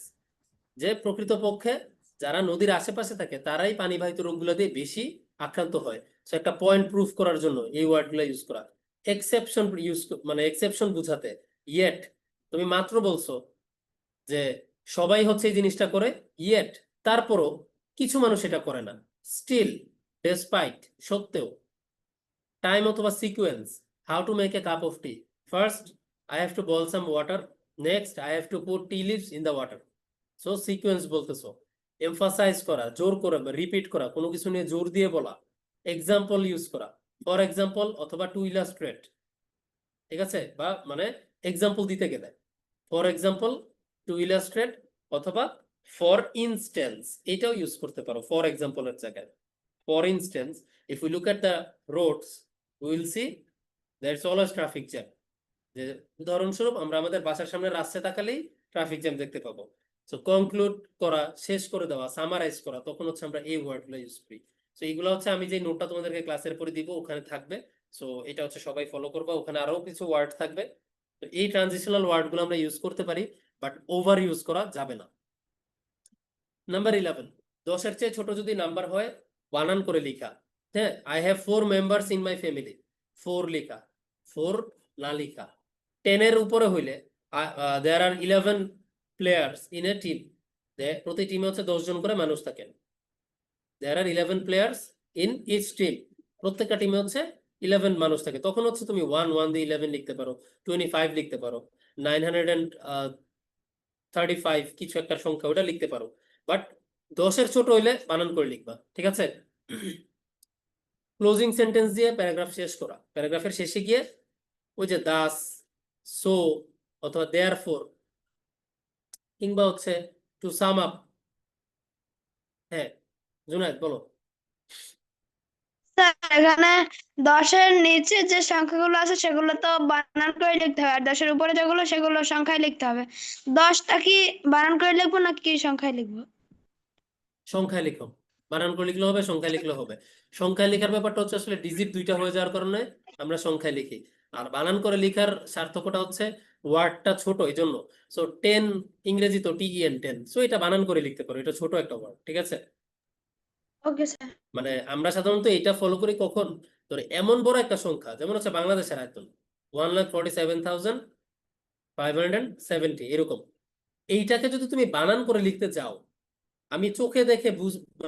যে প্রকৃতপক্ষে যারা নদীর আশেপাশে থাকে তারাই পানিবাহিত রোগগুলো দিয়ে বেশি আক্রান্ত হয়। সো একটা পয়েন্ট প্রুফ করার জন্য এই ওয়ার্ডগুলো ইউজ করা। এক্সেপশন ইউজ, মানে এক্সেপশন বুঝাতে, ইয়েট, তুমি মাত্র বলছো যে সবাই হচ্ছে এই জিনিসটা করে, ইয়েট তারপরও কিছু মানুষ এটা করে না, স্টিল, ডেসপাইট, সত্ত্বেও। টাইম অথবা sequence, how to make a cup of tea, first I have to boil some water, next I have to put tea leaves in the water. So sequence বলতেছো, emphasize করা, জোর করে, repeat করা, কোনো কিছু নিয়ে জোর দিয়ে বলা, এক্সাম্পল ইউজ করা, ফর এক্সাম্পল অথবা টু ইলাস্ট্রেট, ঠিক আছে, বা মানে এক্সাম্পল দিতে গেলে ফর এক্সাম্পল, টু ইলাস্ট্রেট অথবা ফর ইনস্ট্যান্স, এটাও ইউজ করতে পারো ফর এক্সাম্পলের জায়গায়। For instance, if we look at the roads we will see there is always traffic jam. যে উদাহরণস্বরূপ আমরা আমাদের বাসার সামনে রাস্তায় তাকালেই ট্রাফিক জ্যাম দেখতে পাবো। সো কনক্লুড করা, শেষ করে দেওয়া, সামারাইজ করা, তখন হচ্ছে আমরা এই ওয়ার্ডগুলো ইউজ করি। সো এইগুলো হচ্ছে আমি যে নোটটা তোমাদেরকে ক্লাসের পরে দিব ওখানে থাকবে। সো এটা হচ্ছে সবাই ফলো করবা, ওখানে আরো কিছু ওয়ার্ড থাকবে। তো এই ট্রানজিশনাল ওয়ার্ডগুলো আমরা ইউজ করতে পারি, বাট ওভার ইউজ করা যাবে না। নাম্বার 11, 10-এর চেয়ে ছোট যদি নাম্বার হয় বানান করে লেখা। হ্যাঁ, I have 4 members in my family, 4 লেখা, 4 না লেখা। 10-এর উপরে হইলে দেয়ার আর 11 প্লেয়ার্স ইন এ টিম, প্রতি টিমে হচ্ছে 10 জন করে মানুষ থাকেন। দেয়ার আর 11 প্লেয়ার্স ইন ইচ টিম, প্রত্যেকটা টিমে হচ্ছে 11 মানুষ থাকে। তখন হচ্ছে তুমি 1 দিয়ে 11 লিখতে পারো, 25 লিখতে পারো, 935 কিছু একটা সংখ্যা ওটা লিখতে পারো, বাট 10-এর ছোট হইলে বানান করে লিখবা, ঠিক আছে? ক্লোজিং সেন্টেন্স দিয়ে প্যারাগ্রাফ শেষ করা, প্যারাগ্রাফের শেষে গিয়ে ওই যে দাস, সো অথবা দেয়ারফর, কিংবা হচ্ছে টু সাম আপ। হ্যাঁ, জুনায়েদ বলো।
স্যার এখানে 10-এর নিচে যে সংখ্যাগুলো আছে সেগুলো তো বানান করে লিখতে হবে, আর 10-এর উপরে যেগুলো সেগুলো সংখ্যায় লিখতে হবে। 10টা কি বানান করে লিখবো নাকি সংখ্যায় লিখবো?
সংখ্যায় লিখো, বানান করে লিখলে হবে, সংখ্যায় লিখলে হবে। সংখ্যায় লেখার ব্যাপারটা হচ্ছে আসলে ডিজিট দুইটা হয়ে যাওয়ার কারণে আমরা সংখ্যায় লিখি, আর বানান করে লেখার সার্থকতা হচ্ছে ওয়ার্ডটা ছোট, এই জন্য। সো 10 ইংরেজি তো TEN 10, সো এটা বানান করে লিখতে পারো, এটা ছোট একটা ওয়ার্ড, ঠিক আছে?
Okay sir.
মানে আমরা সাধারণত এটা ফলো করি কখন, ধরে এমন বড় একটা সংখ্যা যেমন হচ্ছে বাংলাদেশের আয়তন 1,47,570, এরকম। এইটাকে যদি তুমি বানান করে লিখতে চাও, আমি চোখে দেখে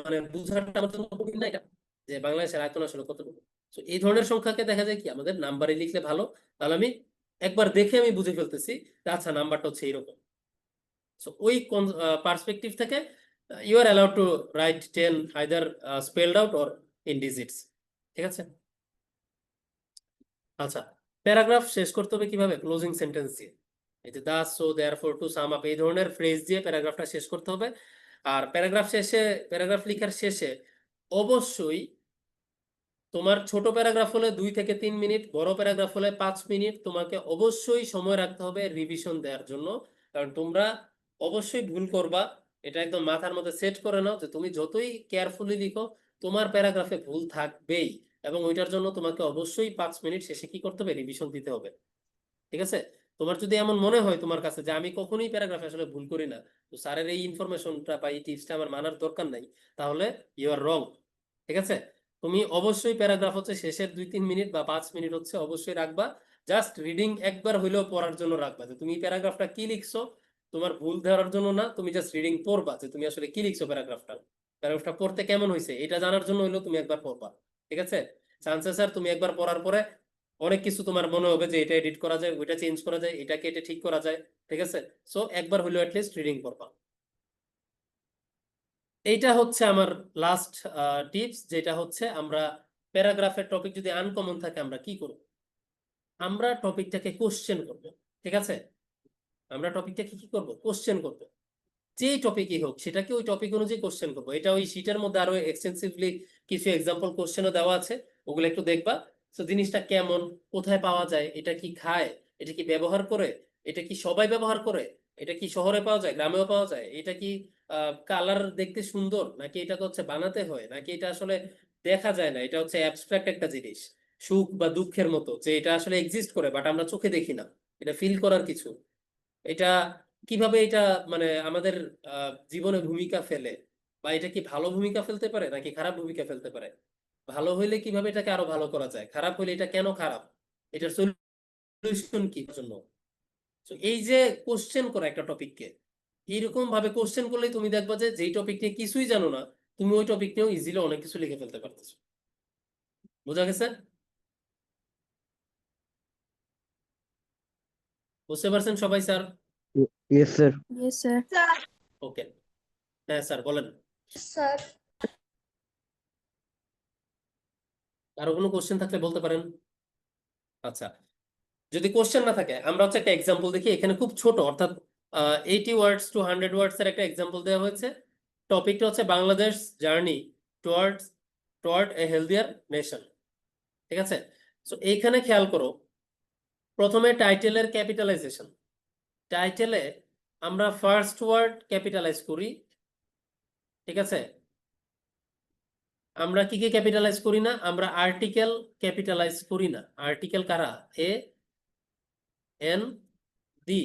মানে বুঝাটা আমার জন্য কঠিন না এটা, যে বাংলাদেশের আয়তন আসলে কতটুকু। তো এই ধরনের সংখ্যাকে দেখা যায় কি আমাদের নাম্বারে লিখলে ভালো, তাহলে আমি একবার দেখে আমি বুঝে ফেলতেছি যে আচ্ছা নাম্বারটা হচ্ছে এইরকম। সো ওই পার্সপেক্টিভ থেকে you are allowed to write 10 either spelled out or in digits, ঠিক আছে? আচ্ছা, প্যারাগ্রাফ শেষ করতে হবে কিভাবে? ক্লোজিং সেন্টেন্স দিয়ে, এই যে thus, so, therefore, to sum up, এই ধরনের ফ্রেজ দিয়ে প্যারাগ্রাফটা শেষ করতে হবে। আর প্যারাগ্রাফ লেখার শেষে অবশ্যই তোমার ছোট প্যারাগ্রাফ হলে 2 থেকে 3 মিনিট, বড় প্যারাগ্রাফ হলে 5 মিনিট, তোমাকে অবশ্যই সময় রাখতে হবে রিভিশন দেওয়ার জন্য। কারণ তোমরা অবশ্যই ভুল করবা, এটা একদম মাথার মধ্যে সেট করে নাও যে তুমি যতই কেয়ারফুলি লিখো তোমার প্যারাগ্রাফে ভুল থাকবেই, এবং ওইটার জন্য তোমাকে অবশ্যই 5 মিনিট শেষে কি করতে হবে? রিভিশন দিতে হবে, ঠিক আছে? তোমার যদি এমন মনে হয় তোমার কাছে যে আমি কখনোই প্যারাগ্রাফে আসলে ভুল করি না, তো স্যারের এই ইনফরমেশনটা বা এই টিপসটা আমার মানার দরকার নাই, তাহলে ইউ আর রং, ঠিক আছে? তুমি অবশ্যই প্যারাগ্রাফ হচ্ছে শেষের 2-3 মিনিট বা 5 মিনিট হচ্ছে অবশ্যই রাখবা, জাস্ট রিডিং একবার হইলেও পড়ার জন্য রাখবা, যে তুমি প্যারাগ্রাফটা কি লিখছো তোমার ভুল ধরার জন্য না, তুমি জাস্ট রিডিং পড়বা যে তুমি আসলে কি লিখছো, প্যারাগ্রাফটা পড়তে কেমন হয়েছে এটা জানার জন্য হইলেও তুমি একবার পড়বা, ঠিক আছে? চান্সেস আর তুমি একবার পড়ার পরে অনেক কিছু তোমার মনে হবে যে এটা এডিট করা যায়, ওইটা চেঞ্জ করা যায়, এটা কেটে ঠিক করা যায়, ঠিক আছে? সো একবার হইলেও অ্যাটলিস্ট রিডিং পড়বা। এইটা হচ্ছে আমার লাস্ট টিপস, যেটা হচ্ছে আমরা প্যারাগ্রাফের টপিক যদি আনকমন থাকে আমরা কি করব, আমরা টপিকটাকে কোশ্চেন করব। ঠিক আছে, আমরা টপিকটাকে কি করব, কোশ্চেন করব। যেই টপিকই হোক সেটাকে ওই টপিক অনুযায়ী কোশ্চেন করবো। এটা ওই শীটের মধ্যে আরো এক্সটেন্সিভলি কিছু এক্সাম্পল কোশ্চেনও দেওয়া আছে, ওগুলো একটু দেখবা। তো জিনিসটা কেমন, কোথায় পাওয়া যায়, এটা কি খায়, এটা কি ব্যবহার করে, এটা কি সবাই ব্যবহার করে, এটা কি শহরে পাওয়া যায়, গ্রামেও পাওয়া যায়, এটা কি কালার দেখতে সুন্দর, নাকি এটা হচ্ছে বানাতে হয়, নাকি এটা আসলে দেখা যায় না, এটা হচ্ছে অ্যাবস্ট্রাক্ট একটা জিনিস, সুখ বা দুঃখের মতো, যে এটা আসলে এক্সিস্ট করে বাট আমরা চোখে দেখি না, এটা ফিল করার কিছু, এটা কিভাবে এটা মানে আমাদের জীবনে ভূমিকা ফেলে, বা এটা কি ভালো ভূমিকা ফেলতে পারে নাকি খারাপ ভূমিকা ফেলতে পারে, ভালো হইলে কিভাবে এটাকে আরো ভালো করা যায়, খারাপ হইলে এটা কেন খারাপ, এটার সলিউশন কি জন্য। তো এই যে কোশ্চেন করা একটা টপিককে, এইরকম ভাবে কোশ্চেন করলেই তুমি দেখবা যে যেই টপিক নিয়ে কিছুই জানো না তুমি ওই টপিক নিয়েও ইজিলি অনেক কিছু লিখে ফেলতে পারতেছো। বোঝা গেছে? বুঝতে পারছেন সবাই sir?
Yes sir.
Yes, sir.
ওকে, হ্যাঁ স্যার বলেন।
স্যার
আরো কোনো কোশ্চেন থাকলে বলতে পারেন। আচ্ছা, যদি কোশ্চেন না থাকে আমরা হচ্ছে একটা এক্সাম্পল দেখি। এখানে খুব ছোট, অর্থাৎ 80 ওয়ার্ডস টু 100 ওয়ার্ডস এর একটা এক্সাম্পল দেওয়া হয়েছে। টপিকটা হচ্ছে বাংলাদেশ জার্নি টুয়ার্ড এ হেলদিয়ার নেশন। ঠিক আছে, তো এইখানে খেয়াল করো, প্রথমে টাইটেলের ক্যাপিটালাইজেশন। টাইটেলে আমরা ফার্স্ট ওয়ার্ড ক্যাপিটালাইজ করি। ঠিক আছে, আমরা কি কি ক্যাপিটালাইজ করি না, আমরা আর্টিকেল ক্যাপিটালাইজ করি না। আর্টিকেল কারা, এ এন ডি,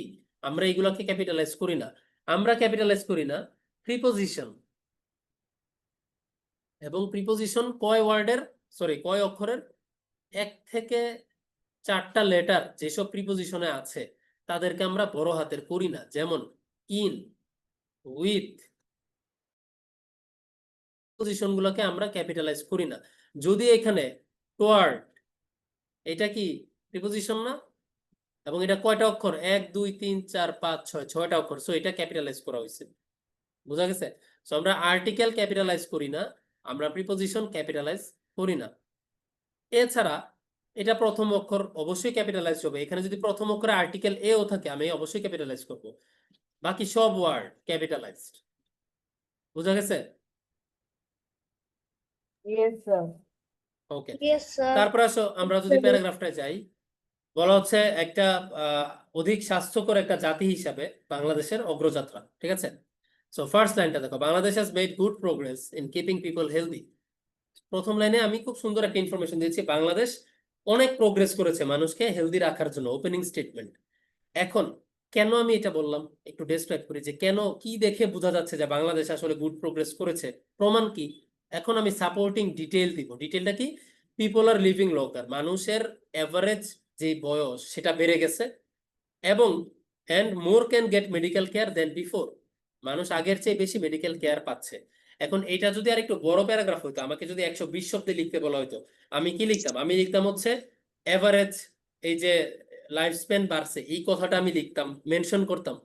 আমরা এগুলোকে ক্যাপিটালাইজ করি না। আমরা ক্যাপিটালাইজ করি না প্রিপোজিশন, এবং প্রিপোজিশন কয় অক্ষরের, 1 থেকে 4টা লেটার যেসব প্রিপোজিশনে আছে তাদেরকে আমরা বড় হাতের করি না। যেমন ইন, উইথ, প্রিপোজিশন গুলোকে আমরা ক্যাপিটালাইজ করি না। যদি এখানে টুয়ার্ড, এটা কি প্রিপোজিশন না, এবং এটা কয়টা অক্ষর, 1 2 3 4 5 6, 6টা অক্ষর, সো এটা ক্যাপিটালাইজ করা হয়েছে। বোঝা গেছে? সো আমরা আর্টিকেল ক্যাপিটালাইজ করি না, আমরা প্রিপোজিশন ক্যাপিটালাইজ করি না। এছাড়া এটা প্রথম অক্ষর অবশ্যই ক্যাপিটালাইজ হবে। এখানে যদি প্রথম অক্ষরে আর্টিকেল এও থাকে আমি অবশ্যই ক্যাপিটালাইজ করব। বাকি সব ওয়ার্ড ক্যাপিটালাইজড। বোঝা গেছে?
Yes sir.
Okay,
yes sir
তারপর আসো আমরা যদি প্যারাগ্রাফটা যাই, বলা হচ্ছে একটা অধিক স্বাস্থ্যকর একটা জাতি হিসাবে বাংলাদেশের অগ্রযাত্রা। ঠিক আছে, সো ফার্স্ট লাইনটা দেখো, Bangladesh has made good progress in keeping people healthy. প্রথম লাইনে আমি খুব সুন্দর একটা ইনফরমেশন দিয়েছি, বাংলাদেশ অনেক প্রোগ্রেস করেছে মানুষকে হেলদি রাখার জন্য, ওপেনিং স্টেটমেন্ট। এখন কেন আমি এটা বললাম একটু ডেসক্রাইব করি, যে কেন, কি দেখে বোঝা যাচ্ছে যে বাংলাদেশ আসলে গুড প্রোগ্রেস করেছে, প্রমাণ কি। এখন আমি সাপোর্টিং ডিটেইল দিব। ডিটেইলটা কি, পিপল আর লিভিং লঙ্গার, মানুষের এভারেজ যে বয়স সেটা বেড়ে গেছে, এবং and more can get medical care then before, মানুষ আগের চেয়ে বেশি মেডিকেল কেয়ার পাচ্ছে। এখন এটা যদি আর একটু বড় প্যারাগ্রাফ হইতো, আমাকে যদি 120 শব্দে লিখতে বলা হতো, আমি কি লিখতাম, আমি লিখতাম হচ্ছে এভারেজ, এই যে লাইফ স্প্যান বাড়ছে এই কথাটা আমি লিখতাম, মেনশন করতাম,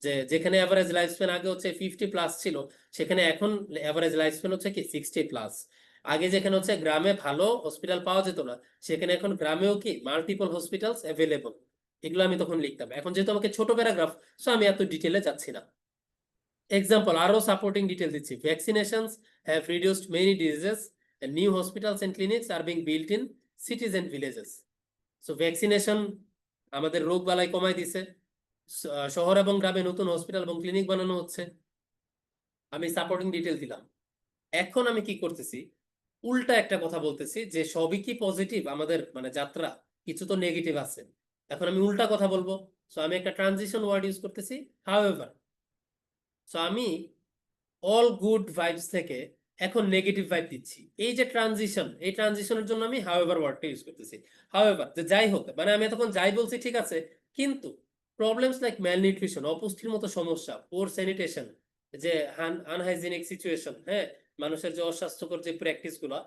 যে যেখানে এভারেজ লাইফ স্প্যান আগে হচ্ছে 50+ ছিল, সেখানে এখন এভারেজ লাইফ স্প্যান হচ্ছে কি 60+। আগে যেখানে হচ্ছে গ্রামে ভালো হসপিটাল পাওয়া যেত না, সেখানে এখন গ্রামেও কি মাল্টিপল হসপিটালস অ্যাভেলেবল। এগুলো আমি তখন লিখতাম। এখন যেহেতু আমাকে ছোট প্যারাগ্রাফ, সো আমি এত ডিটেলে যাচ্ছি না। এক্সাম্পল আরো সাপোর্টিং ডিটেল দিচ্ছি, vaccinations have reduced many diseases and new hospitals and clinics are being built in cities and villages. So vaccination আমাদের রোগ বালাই কমাই দিছে, শহর এবং গ্রামে নতুন হসপিটাল এবং ক্লিনিক বানানো হচ্ছে। আমি সাপোর্টিং ডিটেল দিলাম। এখন আমি কি করতেছি, উল্টা একটা কথা বলতেছি, যে সবই কি পজিটিভ আমাদের মানে যাত্রা, কিছু তো নেগেটিভ আছে। এখন আমি উল্টা কথা বলবো, সো আমি একটা ট্রানজিশন ওয়ার্ড ইউজ করতেছি, হাউএভার। সো আমি অল গুড ভাইবস থেকে এখন নেগেটিভ ভাইব দিচ্ছি। এই যে ট্রানজিশন, এই ট্রানজিশনের জন্য আমি হাউএভার ওয়ার্ডটা ইউজ করতেছি। হাউএভার, যে যাই হোক, মানে আমি তখন যাই বলছি ঠিক আছে, কিন্তু প্রবলেমস লাইক ম্যালনিউট্রিশন, অপুষ্টির মতো সমস্যা, পোর স্যানিটেশন, যে আনহাইজিনিক সিচুয়েশন, হ্যাঁ, মানুষের যে অস্বাস্থ্যকর যে প্র্যাকটিস গুলা,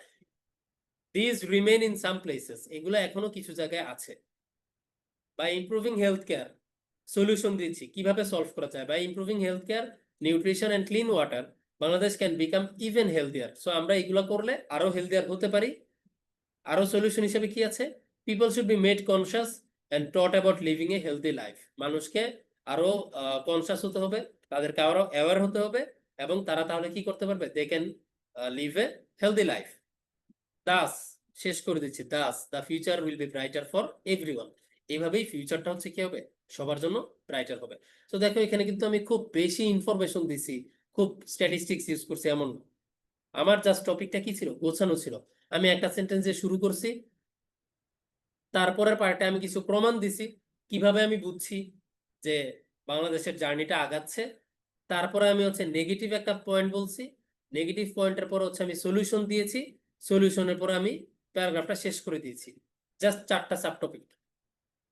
this remain in some places, এগুলো এখনো কিছু জায়গায় আছে। By improving health care, solution দিচ্ছি কিভাবে সলভ করা যায়। By improving health care, nutrition and clean water, Bangladesh can become even healthier. So আমরা এগুলো করলে আরো হেলদিয়ার হতে পারি। আরো সলিউশন হিসেবে কি আছে? People should be made conscious and taught about living A healthy life. মানুষকে আরো কনসিয়াস হতে হবে, তাদেরকে আরো অ্যাওয়ার হতে হবে, এবং তারা তাহলে কি করতে পারবে? They can live a healthy life. Thus, শেষ করে দিচ্ছি, thus the future will be brighter for everyone. এইভাবেই ফিউচারটা হচ্ছে কি হবে? সবার জন্য ব্রাইটার হবে। তো দেখো এখানে কিন্তু আমি খুব বেশি ইনফরমেশন দিছি, খুব স্ট্যাটিস্টিক্স ইউজ করছি এমন না। আমার জাস্ট টপিকটা কি ছিল? গোছানো ছিল। আমি একটা সেন্টেন্স দিয়ে শুরু করছি, তারপরের পার্টে আমি কিছু প্রমাণ দিছি কিভাবে আমি বুঝছি যে বাংলাদেশের জার্নিটা আগাচ্ছে। তারপরে আমি হচ্ছে নেগেটিভ একটা পয়েন্ট বলছি, নেগেটিভ পয়েন্টের পর হচ্ছে আমি সলিউশন দিয়েছি, সলিউশনের পর আমি প্যারাগ্রাফটা শেষ করে দিয়েছি। জাস্ট 4টা সাব টপিক।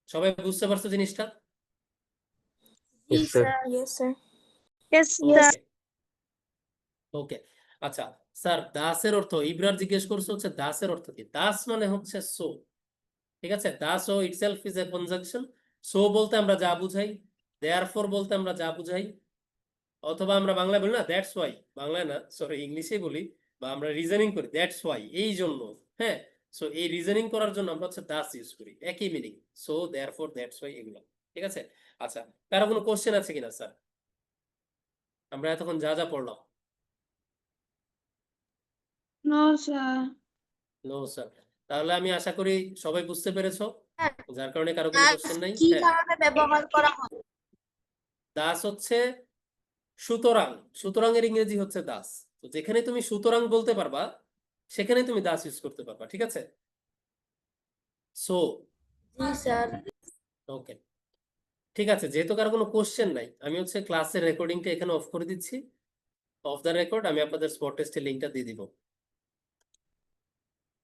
সবাই বুঝতে পারছো জিনিসটা?
Yes, sir.
Yes, sir.
Yes,
ওকে
sir.
ওকে আচ্ছা স্যার, দাসের অর্থ ইব্রার জিজ্ঞেস করছে হচ্ছে দাসের অর্থ কি? দাস মানে হচ্ছে সো, ঠিক আছে? দাস ও itself is a conjunction. So বলতে আমরা যা বুঝাই, দেয়ারফর বলতে আমরা যা বুঝাই, অথবা আমরা বাংলায় বলি না দ্যাটস ওয়াই, বাংলায় না সরি ইংলিশেই বলি, বা আমরা রিজনিং করি দ্যাটস ওয়াই, এই জন্য। হ্যাঁ, সো এই রিজনিং করার জন্য আমরা হচ্ছে দাস ইউজ করি, একই meaning, so therefore that's why এগুলো, ঠিক আছে? আচ্ছা, কারো কোনো কোশ্চেন আছে কিনা স্যার? আমরা এতক্ষণ যা যা পড়লাম।
No, sir.
No sir. তাহলে আমি আশা করি সবাই বুঝতে পেরেছো,
হ্যাঁ।
যার কারণে কারো কোনো
দাস
কোশ্চেন নাই।
কি
হ্যাঁ,
কারণে ব্যবহার করা হয়?
দাস হচ্ছে সুতরাং, সুতরাং এর ইংরেজি হচ্ছে দাস। তো যেখানে তুমি সুতরাং বলতে পারবা সেখানে তুমি দাস ইউজ করতে পারবা, ঠিক আছে? সো
জি স্যার।
ওকে, ঠিক আছে। যেহেতু কারো কোনো কোশ্চেন নাই, আমি হচ্ছে ক্লাসের রেকর্ডিংটা এখানে অফ করে দিচ্ছি। অফ দ্য রেকর্ড আমি আপনাদের স্পট টেস্টের লিঙ্কটা দিয়ে দিব।